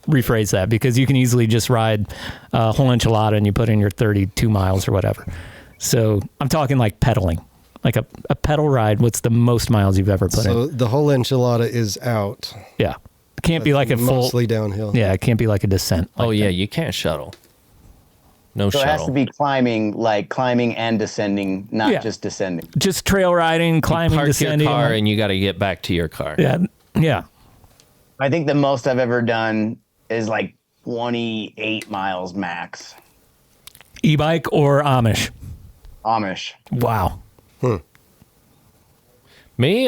rephrase that, because you can easily just ride a whole enchilada and you put in your 32 miles or whatever. So I'm talking like pedaling, like a pedal ride. What's the most miles you've ever put So in? the whole enchilada is out. Yeah. It can't be like a full, Mostly downhill. yeah, it can't be like a descent. Oh, like yeah, that. you can't shuttle. No So it has to shuttle. be climbing and descending, not Yeah. just descending. Just trail riding, climbing, Park your descending. car and you got to get back to your car. yeah. Yeah. I think the most I've ever done is like 28 miles max. E-bike or Amish? Amish. Wow. Me,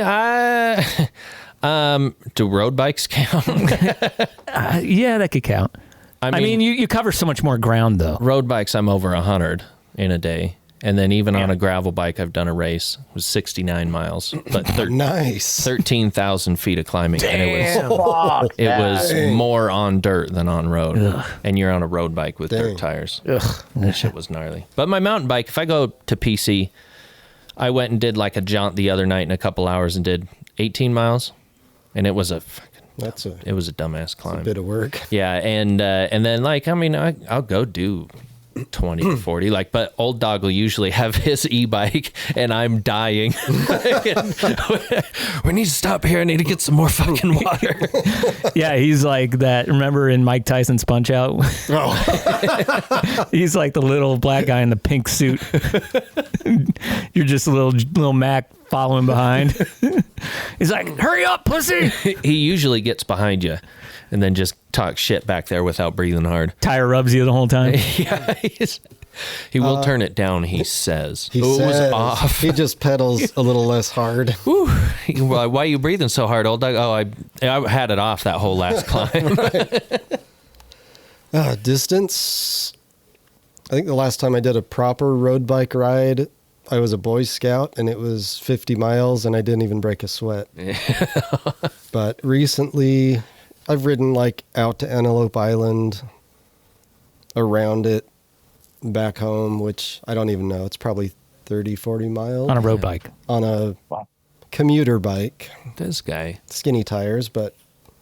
do road bikes count? Yeah, that could count. I mean, you cover so much more ground, though. road bikes, I'm over 100 in a day. And then even on a gravel bike, I've done a race. It was 69 miles, but Nice. 13,000 feet of climbing. And it was more on dirt than on road. And you're on a road bike with dirt tires. That shit was gnarly. But my mountain bike, if I go to PC, I went and did like a jaunt the other night in a couple hours and did 18 miles. And it was a dumbass climb. Bit of work. Yeah, and then like I'll go do 20, 40, like, but old dog will usually have his e-bike and I'm dying. We need to stop here. I need to get some more fucking water. Yeah, he's like that. Remember in Mike Tyson's Punch Out? Oh. He's like the little black guy in the pink suit. You're just a little Mac following behind. He's like, hurry up, pussy. He usually gets behind you and then just talks shit back there without breathing hard. Tire rubs you the whole time. Yeah, he will turn it down, he says. He It was says off. he just pedals a little less hard. Why are you breathing so hard, old dog? Oh, I had it off that whole last climb. Distance. I think the last time I did a proper road bike ride, I was a Boy Scout, and it was 50 miles, and I didn't even break a sweat. But recently, I've ridden like out to Antelope Island, around it, back home, which I don't even know. It's probably 30, 40 miles. On a road bike. On a commuter bike. This guy. Skinny tires, but...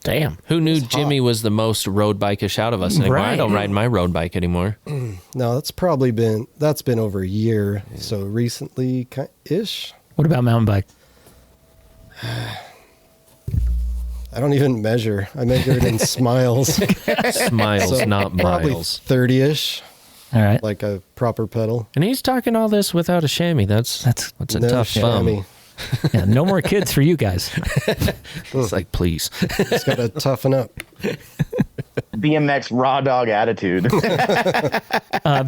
Damn. Who knew Jimmy was the most road bike-ish out of us anymore? Right. I don't ride my road bike anymore. No, that's been over a year. So recently, ish. What about mountain bike? I don't even measure. I measure it in smiles. Smiles, So not probably miles. 30-ish, All right. like a proper pedal. And he's talking all this without a chamois. That's a No tough chamois. bum. Yeah, no more kids for you guys. It's like, please. It's got to toughen up. BMX raw dog attitude.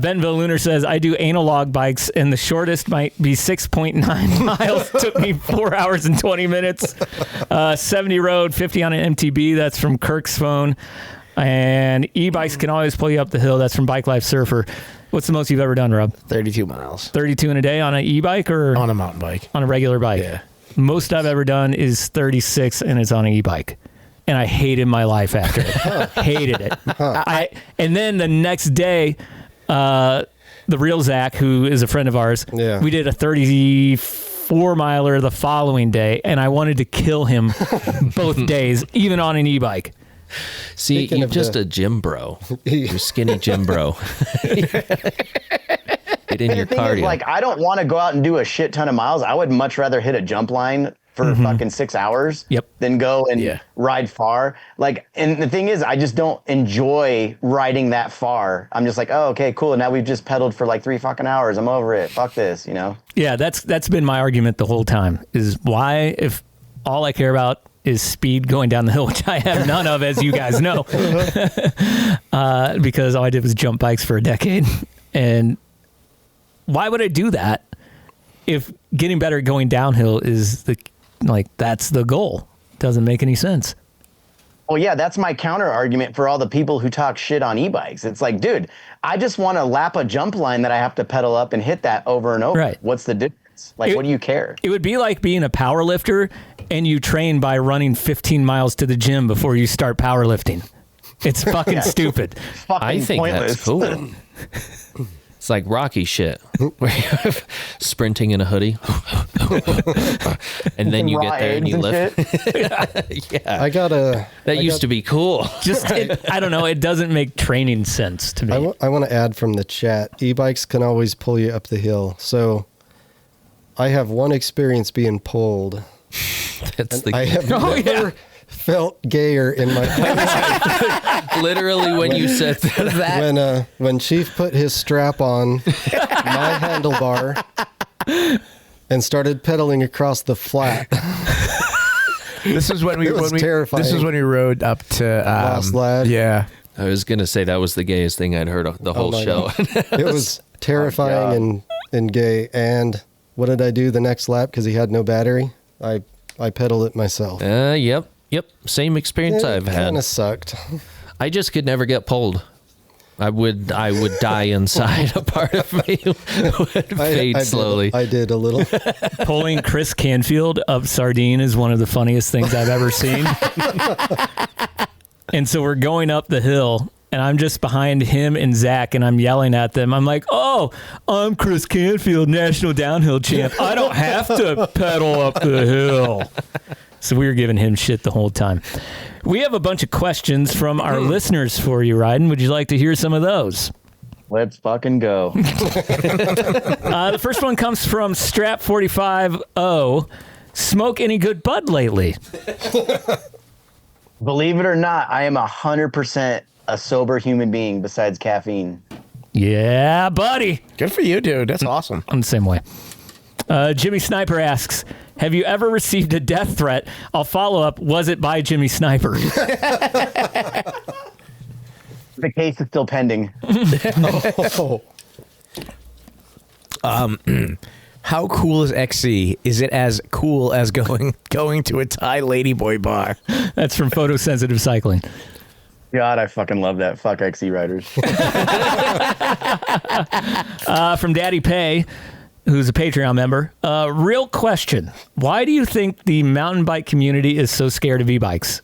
Benville Lunar says, I do analog bikes, and the shortest might be 6.9 miles. Took me 4 hours and 20 minutes. 70 road, 50 on an MTB. That's from Kirk's phone. And e-bikes can always pull you up the hill. That's from Bike Life Surfer. What's the most you've ever done, Rob? 32 miles 32 in a day on an e-bike or on a mountain bike. on a regular bike? Yeah. Most I've ever done is 36, and it's on an e-bike. And I hated my life after it. Hated it. And then the next day, the real Zach, who is a friend of ours, we did a 34-miler the following day, and I wanted to kill him both days, even on an e-bike. See, you're just a gym bro. You're skinny gym bro. Get in your cardio. Is, like, I don't want to go out and do a shit ton of miles. I would much rather hit a jump line for fucking 6 hours than go and ride far. Like, and the thing is, I just don't enjoy riding that far. I'm just like, oh, okay, cool. Now we've just pedaled for like 3 fucking hours. I'm over it. Fuck this, you know? Yeah, that's been my argument the whole time, is why, if all I care about is speed going down the hill, which I have none of, as you guys know, because all I did was jump bikes for a decade. And why would I do that if getting better at going downhill is that's the goal? Doesn't make any sense. Well, yeah, that's my counter argument for all the people who talk shit on e-bikes. It's like, dude, I just want to lap a jump line that I have to pedal up and hit that over and over. Right. What's the difference? Like, what do you care? It would be like being a power lifter and you train by running 15 miles to the gym before you start powerlifting. It's fucking stupid. Fucking I think pointless. that's cool. It's like Rocky shit, where you're sprinting in a hoodie, and then you get there and you lift. Yeah, that used to be cool. I don't know. It doesn't make training sense to me. I want to add from the chat, e-bikes can always pull you up the hill. So I have one experience being pulled. I have never felt gayer in my life. Literally, when you said that. When Chief put his strap on my handlebar and started pedaling across the flat. This is when we terrifying. This is when we rode up to Lost Lad. Yeah, I was gonna say that was the gayest thing I'd heard the whole show. It was terrifying and gay. And what did I do the next lap? Because he had no battery. I pedaled it myself. Yep. Same experience I've had. Kind of sucked. I just could never get pulled. I would die inside. A part of me would fade slowly. I did a little. Pulling Chris Canfield up Sardine is one of the funniest things I've ever seen. And so we're going up the hill, and I'm just behind him and Zach, and I'm yelling at them. I'm like, oh, I'm Chris Canfield, national downhill champ. I don't have to pedal up the hill. So we were giving him shit the whole time. We have a bunch of questions from our listeners for you, Ryden. Would you like to hear some of those? Let's fucking go. The first one comes from Strap450. Smoke any good bud lately? Believe it or not, I am 100% a sober human being besides caffeine. Yeah, buddy. good for you, dude. That's awesome. I'm the same way. Jimmy Sniper asks, have you ever received a death threat? I'll follow up. Was it by Jimmy Sniper? The case is still pending. How cool is XC? Is it as cool as going to a Thai ladyboy bar? That's from Photosensitive Cycling. God, I fucking love that. Fuck XC riders. From Daddy Pay, who's a Patreon member. Real question. Why do you think the mountain bike community is so scared of e-bikes?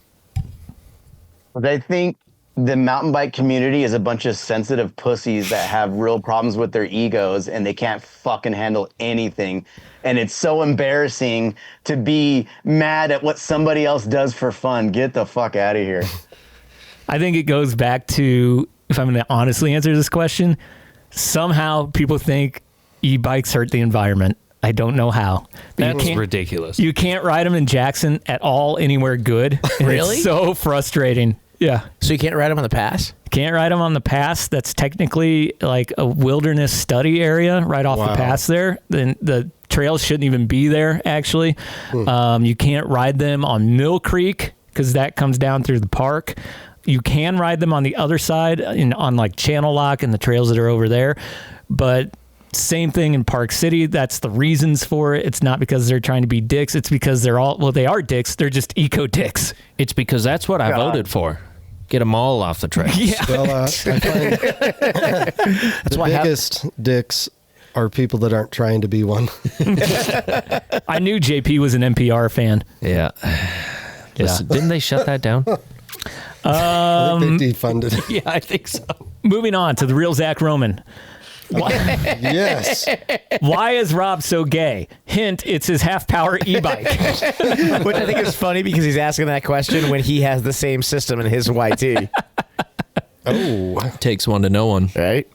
I think the mountain bike community is a bunch of sensitive pussies that have real problems with their egos and they can't fucking handle anything. And it's so embarrassing to be mad at what somebody else does for fun. Get the fuck out of here. I think it goes back to, if I'm going to honestly answer this question, somehow people think e-bikes hurt the environment. I don't know how. That's ridiculous. You can't ride them in Jackson at all anywhere good. Really? It's so frustrating. Yeah. So you can't ride them on the pass? Can't ride them on the pass. That's technically like a wilderness study area right off the pass there. Then the trails shouldn't even be there, actually. You can't ride them on Mill Creek because that comes down through the park. You can ride them on the other side on like Channel Lock and the trails that are over there. But same thing in Park City. That's the reasons for it. It's not because they're trying to be dicks. It's because they are dicks. They're just eco dicks. It's because that's what I voted for. Get them all off the trails. Yeah. Well, I find the biggest dicks or people that aren't trying to be one. I knew JP was an NPR fan. Yeah. Listen, didn't they shut that down? I think they defunded it. Yeah, I think so. Moving on to the real Zach Roman. Yes. Why is Rob so gay? Hint, it's his half-power e-bike. Which I think is funny because he's asking that question when he has the same system in his YT. Oh. Takes one to know one. Right?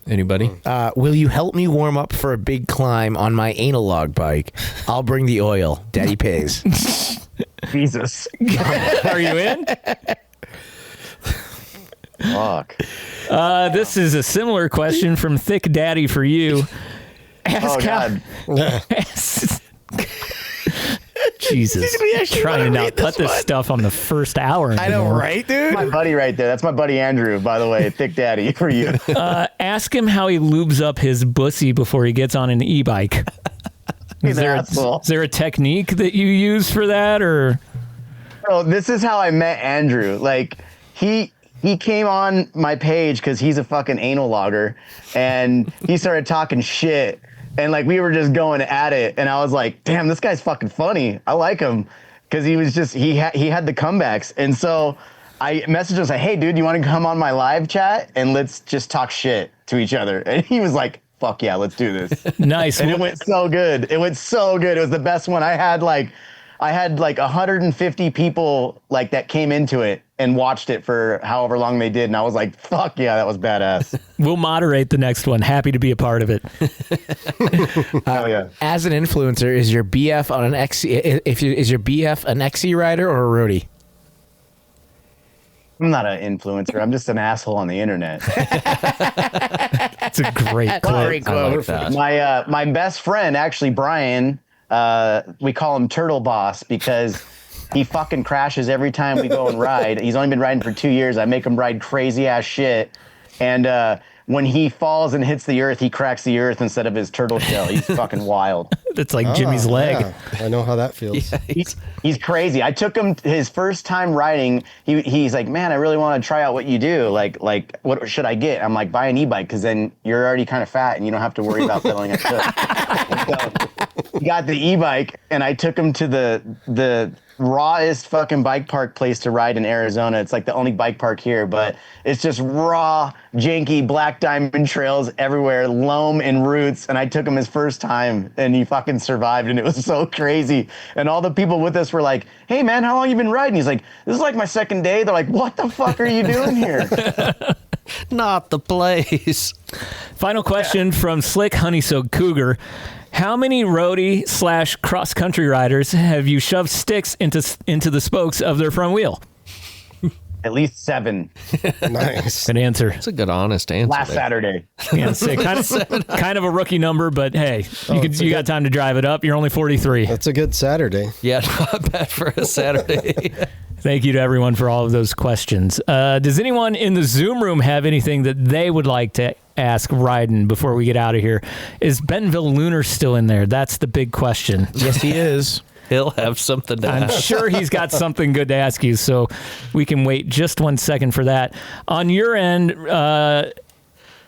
Anybody? Will you help me warm up for a big climb on my analog bike? I'll bring the oil. Daddy pays. Jesus. Are you in? Fuck. This is a similar question from Thick Daddy for you. Oh, God. Jesus. Trying to not put this stuff on the first hour anymore. I know, right, dude? My buddy right there. That's my buddy Andrew, by the way. Thick Daddy for you. Ask him how he lubes up his bussy before he gets on an e-bike. Is there a technique that you use for that, or? So this is how I met Andrew. Like, he came on my page because he's a fucking anal logger, and he started talking shit, and like we were just going at it, and I was like, damn, this guy's fucking funny. I like him because he was just he had the comebacks, and so I messaged him and said, hey dude, you want to come on my live chat and let's just talk shit to each other? And he was like, fuck yeah, let's do this. Nice. And it went so good. It went so good. It was the best one. I had like 150 people like that came into it and watched it for however long they did, and I was like, fuck yeah, that was badass. We'll moderate the next one. Happy to be a part of it. Oh yeah. As an influencer, is your BF on an XC? Is your BF an XC rider or a roadie? I'm not an influencer. I'm just an asshole on the internet. That's a great clip. I like that. My best friend, actually, Brian, we call him Turtle Boss because he fucking crashes every time we go and ride. He's only been riding for 2 years. I make him ride crazy ass shit. And when he falls and hits the earth, he cracks the earth instead of his turtle shell. He's fucking wild. That's like Jimmy's leg. Yeah. I know how that feels. Yeah, He's crazy. I took him his first time riding. He's like, man, I really want to try out what you do. Like what should I get? I'm like, buy an e-bike because then you're already kind of fat and you don't have to worry about filling it. So he got the e-bike, and I took him to the rawest fucking bike park place to ride in Arizona. It's like the only bike park here, but it's just raw, janky, black diamond trails everywhere, loam and roots. And I took him his first time, and he fucking survived, and it was so crazy. And all the people with us were like, hey man, how long you been riding? He's like, this is like my second day. They're like, what the fuck are you doing here? Not the place. Final question from Slick Honeysoaked Cougar. How many roadie / cross country riders have you shoved sticks into the spokes of their front wheel? At least 7 Nice. Good answer. That's a good, honest answer. last there. Saturday. Yeah, say kind of a rookie number, but hey, you got time to drive it up. You're only 43. That's a good Saturday. Yeah, not bad for a Saturday. Thank you to everyone for all of those questions. Does anyone in the Zoom room have anything that they would like to ask Ryden before we get out of here? Is Bentonville Lunar still in there? That's the big question. Yes, he is. He'll have something to I'm ask. sure he's got something good to ask you, so we can wait just 1 second for that. On your end,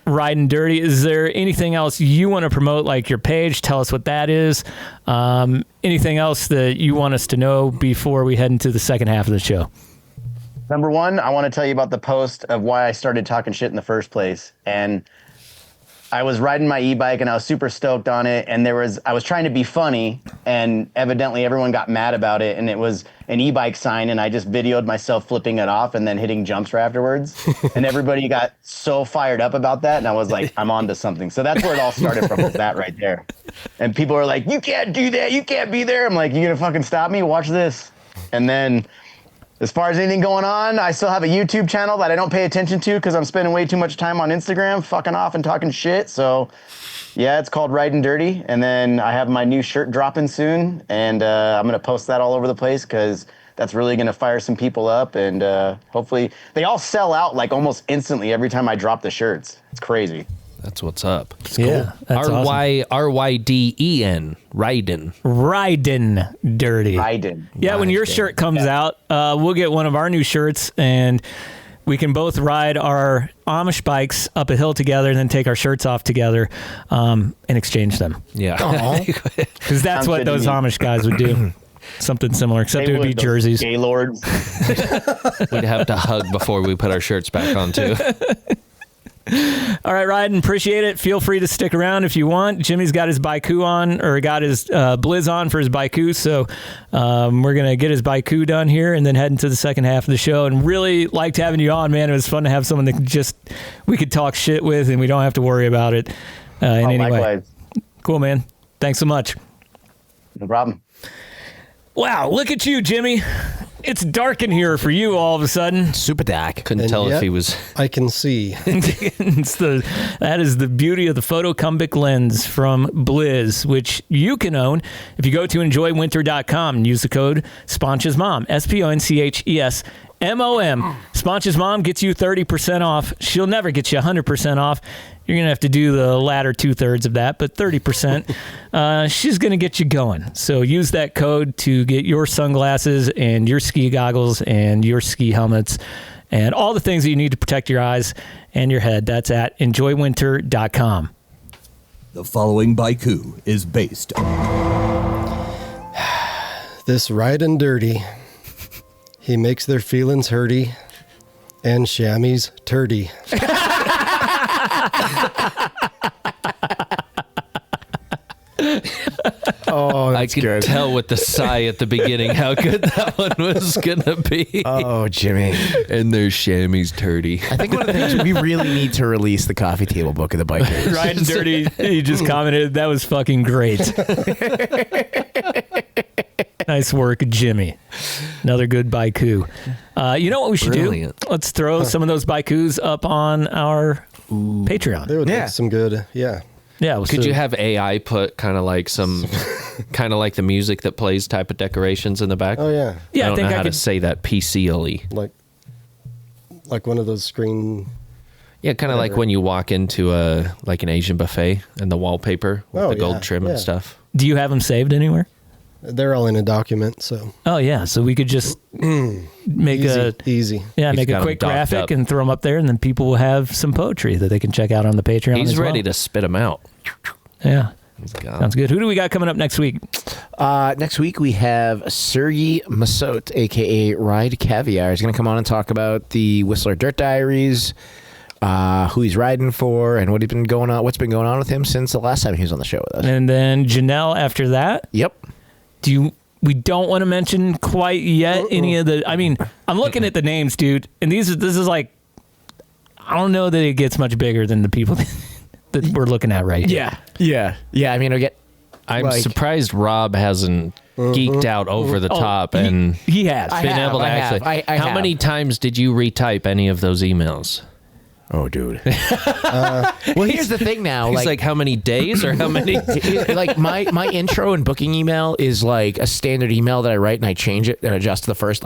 Ryden Dirty, is there anything else you want to promote, like your page? Tell us what that is. Anything else that you want us to know before we head into the second half of the show? Number one, I want to tell you about the post of why I started talking shit in the first place. And I was riding my e-bike and I was super stoked on it. And I was trying to be funny, and evidently everyone got mad about it. And it was an e-bike sign, and I just videoed myself flipping it off and then hitting jumps afterwards. And everybody got so fired up about that. And I was like, I'm on to something. So that's where it all started from, was that right there. And people were like, you can't do that. You can't be there. I'm like, you gonna fucking stop me? Watch this. And then as far as anything going on, I still have a YouTube channel that I don't pay attention to because I'm spending way too much time on Instagram fucking off and talking shit. So yeah, it's called Ryden Dirty. And then I have my new shirt dropping soon, and I'm going to post that all over the place because that's really going to fire some people up. And hopefully they all sell out like almost instantly every time I drop the shirts. It's crazy. That's what's up. Yeah, that's awesome. Ryden. Ryden. Ryden Dirty. Ryden. Yeah, when your shirt comes out, we'll get one of our new shirts, and we can both ride our Amish bikes up a hill together and then take our shirts off together and exchange them. Yeah. Because that's Sounds what good to those me. Amish guys would do. Something similar, except They it would be would, those jerseys. Gaylords. We'd have to hug before we put our shirts back on, too. All right, Ryden, appreciate it. Feel free to stick around if you want. Jimmy's got his Baiku on, or got his Blizz on for his Baiku, so we're going to get his Baiku done here and then head into the second half of the show. And really liked having you on, man. It was fun to have someone that we could talk shit with and we don't have to worry about it in any way. Likewise. Cool, man. Thanks so much. No problem. Wow, look at you, Jimmy. It's dark in here for you all of a sudden. Super dark. Couldn't And tell yet, if he was. I can see. That is the beauty of the photocumbic lens from Blizz, which you can own if you go to enjoywinter.com and use the code SPONCHESMOM, SPONCHESMOM. Sponch's mom gets you 30% off. She'll never get you 100% off. You're going to have to do the latter 2/3 of that, but 30%, she's going to get you going. So use that code to get your sunglasses and your ski goggles and your ski helmets and all the things that you need to protect your eyes and your head. That's at enjoywinter.com. The following Baiku is based This Ryden dirty. He makes their feelings hurty and chamois turdy. Oh, I could tell with the sigh at the beginning how good that one was going to be. Oh, Jimmy. And there's chamois turdy. I think one of the things we really need to release the coffee table book of the bikers. Ryden Dirty, he just commented, that was fucking great. Nice work, Jimmy. Another good Baiku. You know what we should Brilliant. do? Let's throw some of those Baikus up on our Patreon. They would make some good, Yeah. Could you have AI put kind of like the music that plays type of decorations in the back? Oh, yeah. Yeah, I don't know how I to could. say that PCLE. Like one of those screen... Yeah, kind of like when you walk into an Asian buffet and the wallpaper with the gold trim and stuff. Do you have them saved anywhere? They're all in a document, so... Oh, yeah. So we could just make Easy. Yeah, He's make got a quick 'em docked graphic up. and throw them up there, and then people will have some poetry that they can check out on the Patreon. He's as well. ready to spit them out. Yeah. He's gone. Sounds good. Who do we got coming up next week? Next week we have Sergey Masot, a.k.a. Ride Caviar. He's going to come on and talk about the Whistler Dirt Diaries, who he's riding for, and what's been going on with him since the last time he was on the show with us. And then Janelle after that. Yep. We don't want to mention quite yet any of the... I mean, I'm looking at the names, dude, and this is like... I don't know that it gets much bigger than the people that we're looking at right here. Yeah. I mean, I'm surprised Rob hasn't geeked out over the top and he has been able to actually... How many times did you retype any of those emails? Oh, dude. Well, here's the thing now. He's like, how many days or how many? Like my intro and booking email is like a standard email that I write and I change it and adjust the first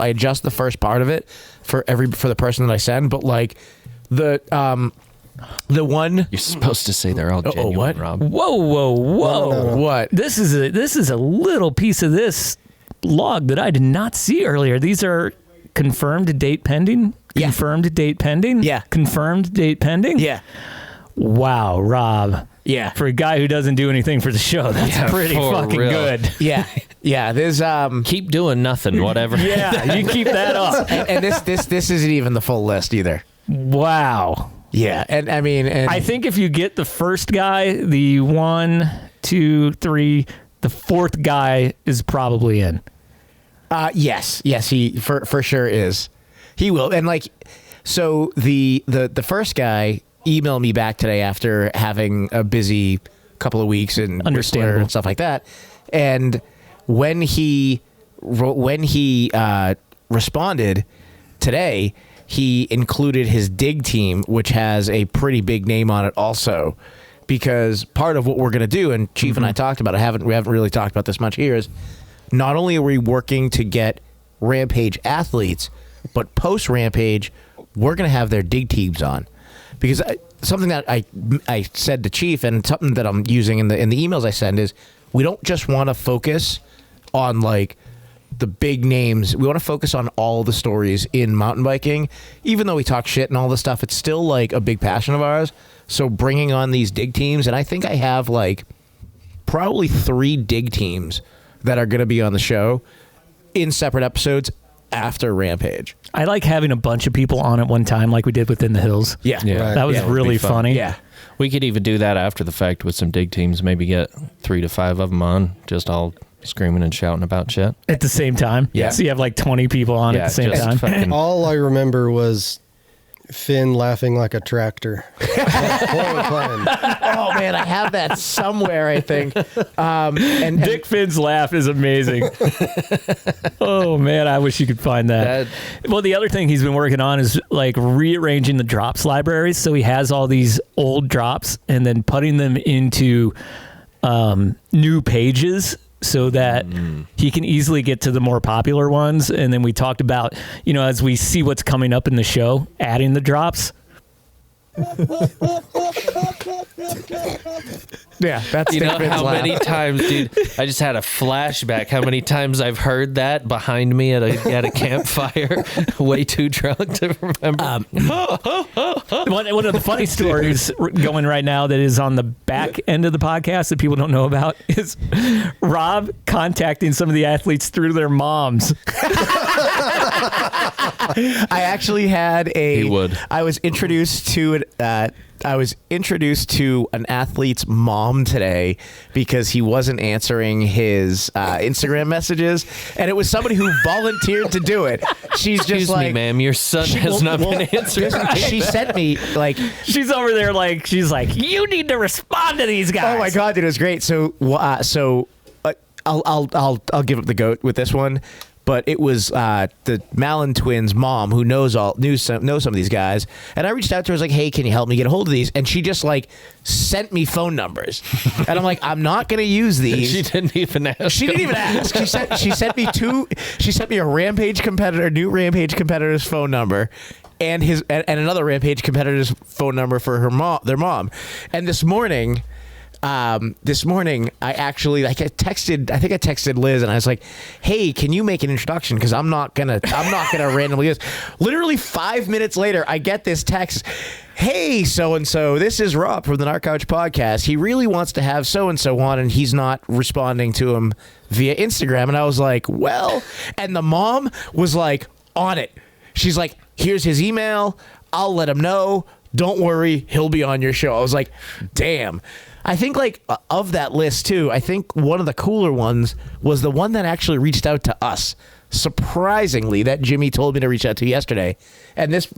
part of it for the person that I send. But like the one You're supposed to say they're all genuine, what? Rob. Whoa. No. What? This is a little piece of this log that I did not see earlier. These are confirmed date pending. Yeah. Confirmed date pending. Yeah. Confirmed date pending. Yeah. Wow, Rob. Yeah. For a guy who doesn't do anything for the show, that's pretty for fucking real. good. Yeah. There's Keep doing nothing, whatever. Yeah, you keep that up. and this isn't even the full list either. Wow. Yeah, and I mean, I think if you get the first guy, the 1, 2, 3, the fourth guy is probably in. Yes, he for sure is. He will, and like, so the first guy emailed me back today after having a busy couple of weeks and Understandable. and stuff like that, and when he responded today, he included his dig team, which has a pretty big name on it also, because part of what we're going to do, and Chief and I talked about it, we haven't really talked about this much here, is not only are we working to get Rampage athletes, but post Rampage, we're going to have their dig teams on, because something that I said to Chief, and something that I'm using in the emails I send, is we don't just want to focus on like the big names. We want to focus on all the stories in mountain biking. Even though we talk shit and all this stuff, it's still like a big passion of ours. So bringing on these dig teams, and I think I have like probably 3 dig teams that are going to be on the show in separate episodes after Rampage. I like having a bunch of people on at one time like we did within the hills. Yeah. Right. That was really funny. Yeah. We could even do that after the fact with some dig teams. Maybe get 3 to 5 of them on, just all screaming and shouting about shit. At the same time. Yeah. So you have like 20 people on at the same just time. fucking- All I remember was Finn laughing like a tractor. Oh man, I have that somewhere, I think. And Dick Finn's laugh is amazing. Oh man, I wish you could find that. Well, the other thing he's been working on is like rearranging the drops libraries. So he has all these old drops and then putting them into new pages so that he can easily get to the more popular ones. And then we talked about, you know, as we see what's coming up in the show, adding the drops. yeah, that's You know Dick Finn's how laugh. many times, dude? I just had a flashback. How many times I've heard that behind me at a campfire, way too drunk to remember. One of the funny stories going right now that is on the back end of the podcast that people don't know about is Rob contacting some of the athletes through their moms. I actually had He would. I was introduced to an athlete's mom today because he wasn't answering his Instagram messages, and it was somebody who volunteered to do it. She's Excuse just like, me, ma'am, your son has not been answering. She sent me like, She's over there like, she's like, you need to respond to these guys. oh my god, dude, it was great. So I'll give up the goat with this one. But it was the Mallon twins' mom who knows some of these guys, and I reached out to her. I was like, "Hey, can you help me get a hold of these?" And she just like sent me phone numbers, and I'm like, "I'm not going to use these." She didn't even ask. She didn't even ask. She sent me a Rampage competitor, new Rampage competitor's phone number, and another Rampage competitor's phone number for their mom. And this morning, I texted Liz and I was like, "Hey, can you make an introduction? Because I'm not gonna randomly use." Literally 5 minutes later, I get this text. "Hey, so and so, this is Rob from the Gnar Couch Podcast. He really wants to have so and so on, and he's not responding to him via Instagram." And I was like, "Well," and the mom was like on it. She's like, "Here's his email. I'll let him know. Don't worry, he'll be on your show." I was like, "Damn." I think like of that list too, I think one of the cooler ones was the one that actually reached out to us. Surprisingly, that Jimmy told me to reach out to yesterday. And this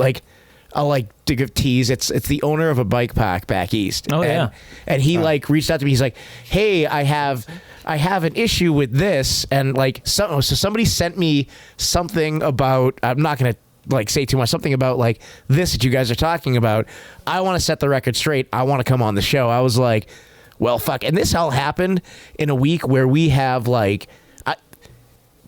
I'll like to give tease. It's the owner of a bike park back east. Oh, yeah. And he like reached out to me. He's like, "Hey, I have an issue with this." And like so somebody sent me something about, I'm not gonna like say too much, something about like this that you guys are talking about. I want to set the record straight. I want to come on the show. I was like, well, fuck. And this all happened in a week where we have like I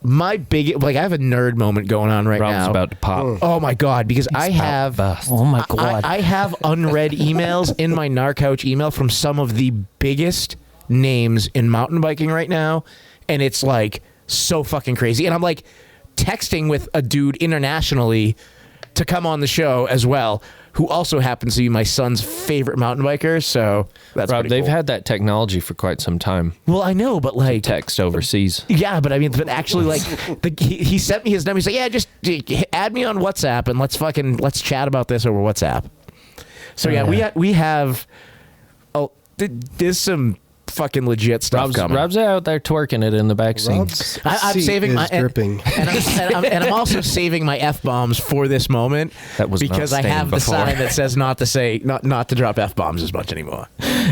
have a nerd moment going on right Rob's now. about to pop. Oh my god, because I have Oh my God. I have unread emails in my Gnar Couch email from some of the biggest names in mountain biking right now, and it's like so fucking crazy. And I'm like texting with a dude internationally to come on the show as well, who also happens to be my son's favorite mountain biker. So that's Rob, pretty they've cool. had that technology for quite some time. Well, I know, but like Text overseas. yeah, but I mean, but actually, like, he sent me his number. He's like, "Yeah, just add me on WhatsApp and let's chat about this over WhatsApp." So yeah, we have. Oh, there's some fucking legit stuff coming. Rob's out there twerking it in the back seat. Rob's I'm seat saving is my dripping. and I'm also saving my F-bombs for this moment. That was not because I stained have the before. sign that says not to drop F-bombs as much anymore.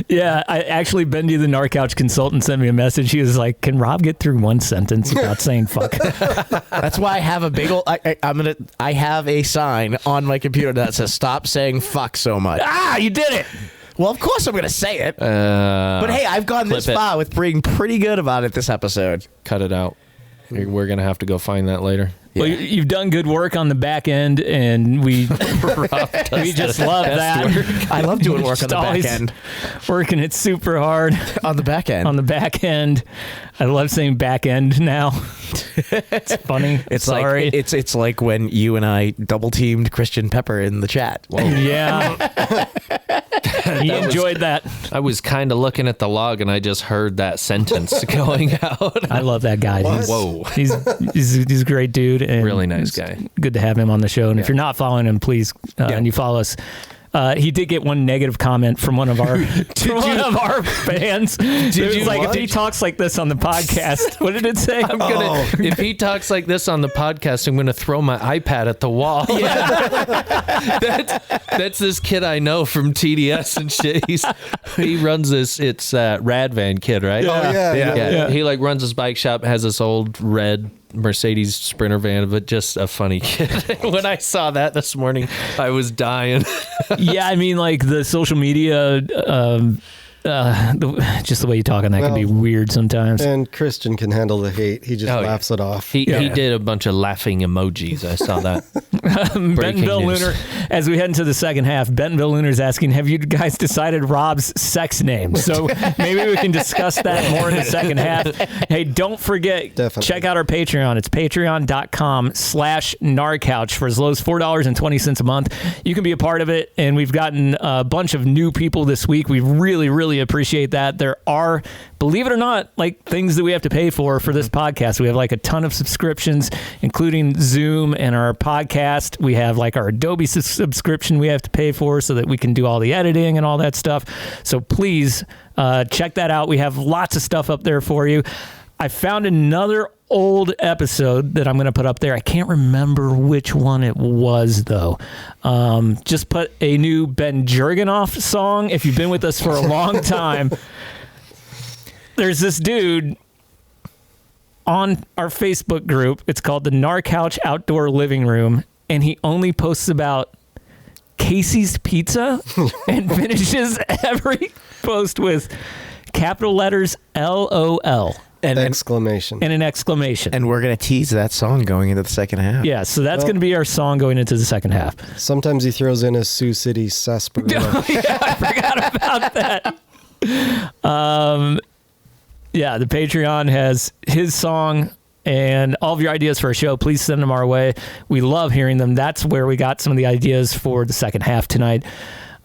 Yeah, I actually, Bendy, the Gnar Couch consultant, sent me a message. He was like, "Can Rob get through one sentence without saying fuck?" That's why I have a big old. I have a sign on my computer that says "Stop saying fuck so much." Ah, you did it. Well, of course I'm going to say it. But hey, I've gone this clip it. far with being pretty good about it this episode. Cut it out. We're going to have to go find that later. Well, you've done good work on the back end, and we just love that. I love doing work on the back end. Working it super hard On the back end. on the back end. I love saying back end now. It's funny. It's Sorry. like it's like when you and I double teamed Christian Pepper in the chat. Yeah. He enjoyed that. I was kind of looking at the log and I just heard that sentence going out. I love that guy. Whoa. He's a great dude. And Really nice it's guy. Good to have him on the show. And if you're not following him, please, and you follow us. He did get one negative comment from one of our of our fans. It was like, if he talks like this on the podcast, what did it say? If he talks like this on the podcast, I'm gonna throw my iPad at the wall. Yeah. That's this kid I know from TDS and shit. He runs this. It's Radvan kid, right? Oh yeah. He like runs his bike shop. Has this old red Mercedes Sprinter van, but just a funny kid. When I saw that this morning, I was dying. Yeah, I mean, like the social media, just the way you talk on that can be weird sometimes. And Christian can handle the hate. He just laughs it off. He did a bunch of laughing emojis. I saw that. Bentonville Lunar, as we head into the second half, Bentonville Lunar is asking, have you guys decided Rob's sex name? So maybe we can discuss that more in the second half. Hey, don't forget, check out our Patreon. It's patreon.com/Gnar Couch for as low as $4.20 a month. You can be a part of it, and we've gotten a bunch of new people this week. We really appreciate that. There are, believe it or not, like things that we have to pay for this podcast. We have like a ton of subscriptions, including Zoom and our podcast. We have like our Adobe subscription we have to pay for so that we can do all the editing and all that stuff. So please check that out. We have lots of stuff up there for you. I found another old episode that I'm going to put up there. I can't remember which one it was, though. Just put a new Ben Jurgenoff song. If you've been with us for a long time, there's this dude on our Facebook group. It's called the Gnar Couch Outdoor Living Room, and he only posts about Casey's Pizza and finishes every post with capital letters LOL. And an exclamation. And an exclamation. And we're going to tease that song going into the second half. Yeah, so that's going to be our song going into the second half. Sometimes he throws in a Sioux City sarsaparilla. Yeah, I forgot about that. Yeah, the Patreon has his song, and all of your ideas for our show, please send them our way. We love hearing them. That's where we got some of the ideas for the second half tonight.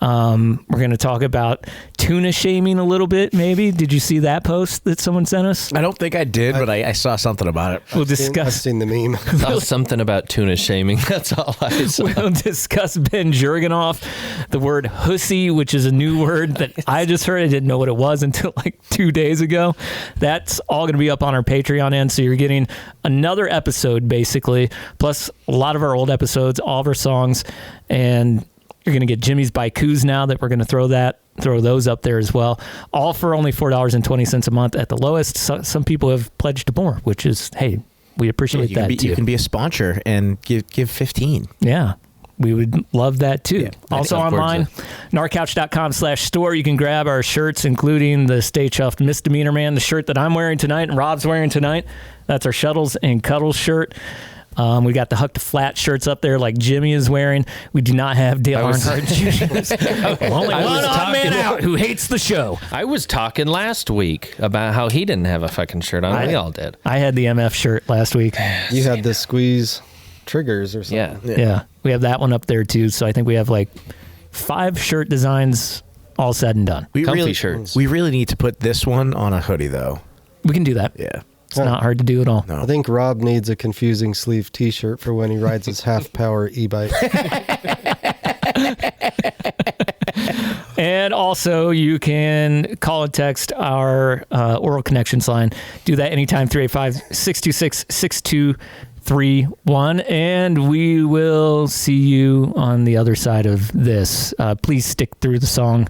We're going to talk about tuna shaming a little bit, maybe. Did you see that post that someone sent us? I don't think I did, but I saw something about it. We'll discuss. I've seen the meme. Something about tuna shaming. That's all I saw. We'll discuss Ben Jurgenoff, the word hussy, which is a new word that I just heard. I didn't know what it was until like 2 days ago. That's all going to be up on our Patreon end, so you're getting another episode, basically, plus a lot of our old episodes, all of our songs, and you're going to get Jimmy's Baikus now that we're going to throw those up there as well. All for only $4.20 a month at the lowest. Some people have pledged more, which is, hey, we appreciate that too. You can be a sponsor and give 15. Yeah. We would love that too. Yeah, also online, gnarcouch.com/store. You can grab our shirts, including the Stay Chuffed Misdemeanor Man, the shirt that I'm wearing tonight and Rob's wearing tonight. That's our Shuttles and Cuddles shirt. We got the Huck to Flat shirts up there like Jimmy is wearing. We do not have Dale Earnhardt Jr. Only one odd man out who hates the show. I was talking last week about how he didn't have a fucking shirt on. We all did. I had the MF shirt last week. You had the Squeeze triggers or something. Yeah. We have that one up there too. So I think we have like 5 shirt designs all said and done. Comfy shirts. We really need to put this one on a hoodie, though. We can do that. Yeah. It's not hard to do at all. No. I think Rob needs a confusing sleeve t-shirt for when he rides his half-power e-bike. And also, you can call and text our Oral Connections line. Do that anytime, 385-626-6231. And we will see you on the other side of this. Please stick through the song.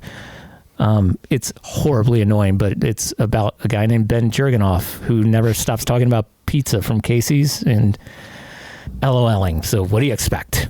It's horribly annoying, but it's about a guy named Ben Jurgenoff who never stops talking about pizza from Casey's and LOLing. So what do you expect?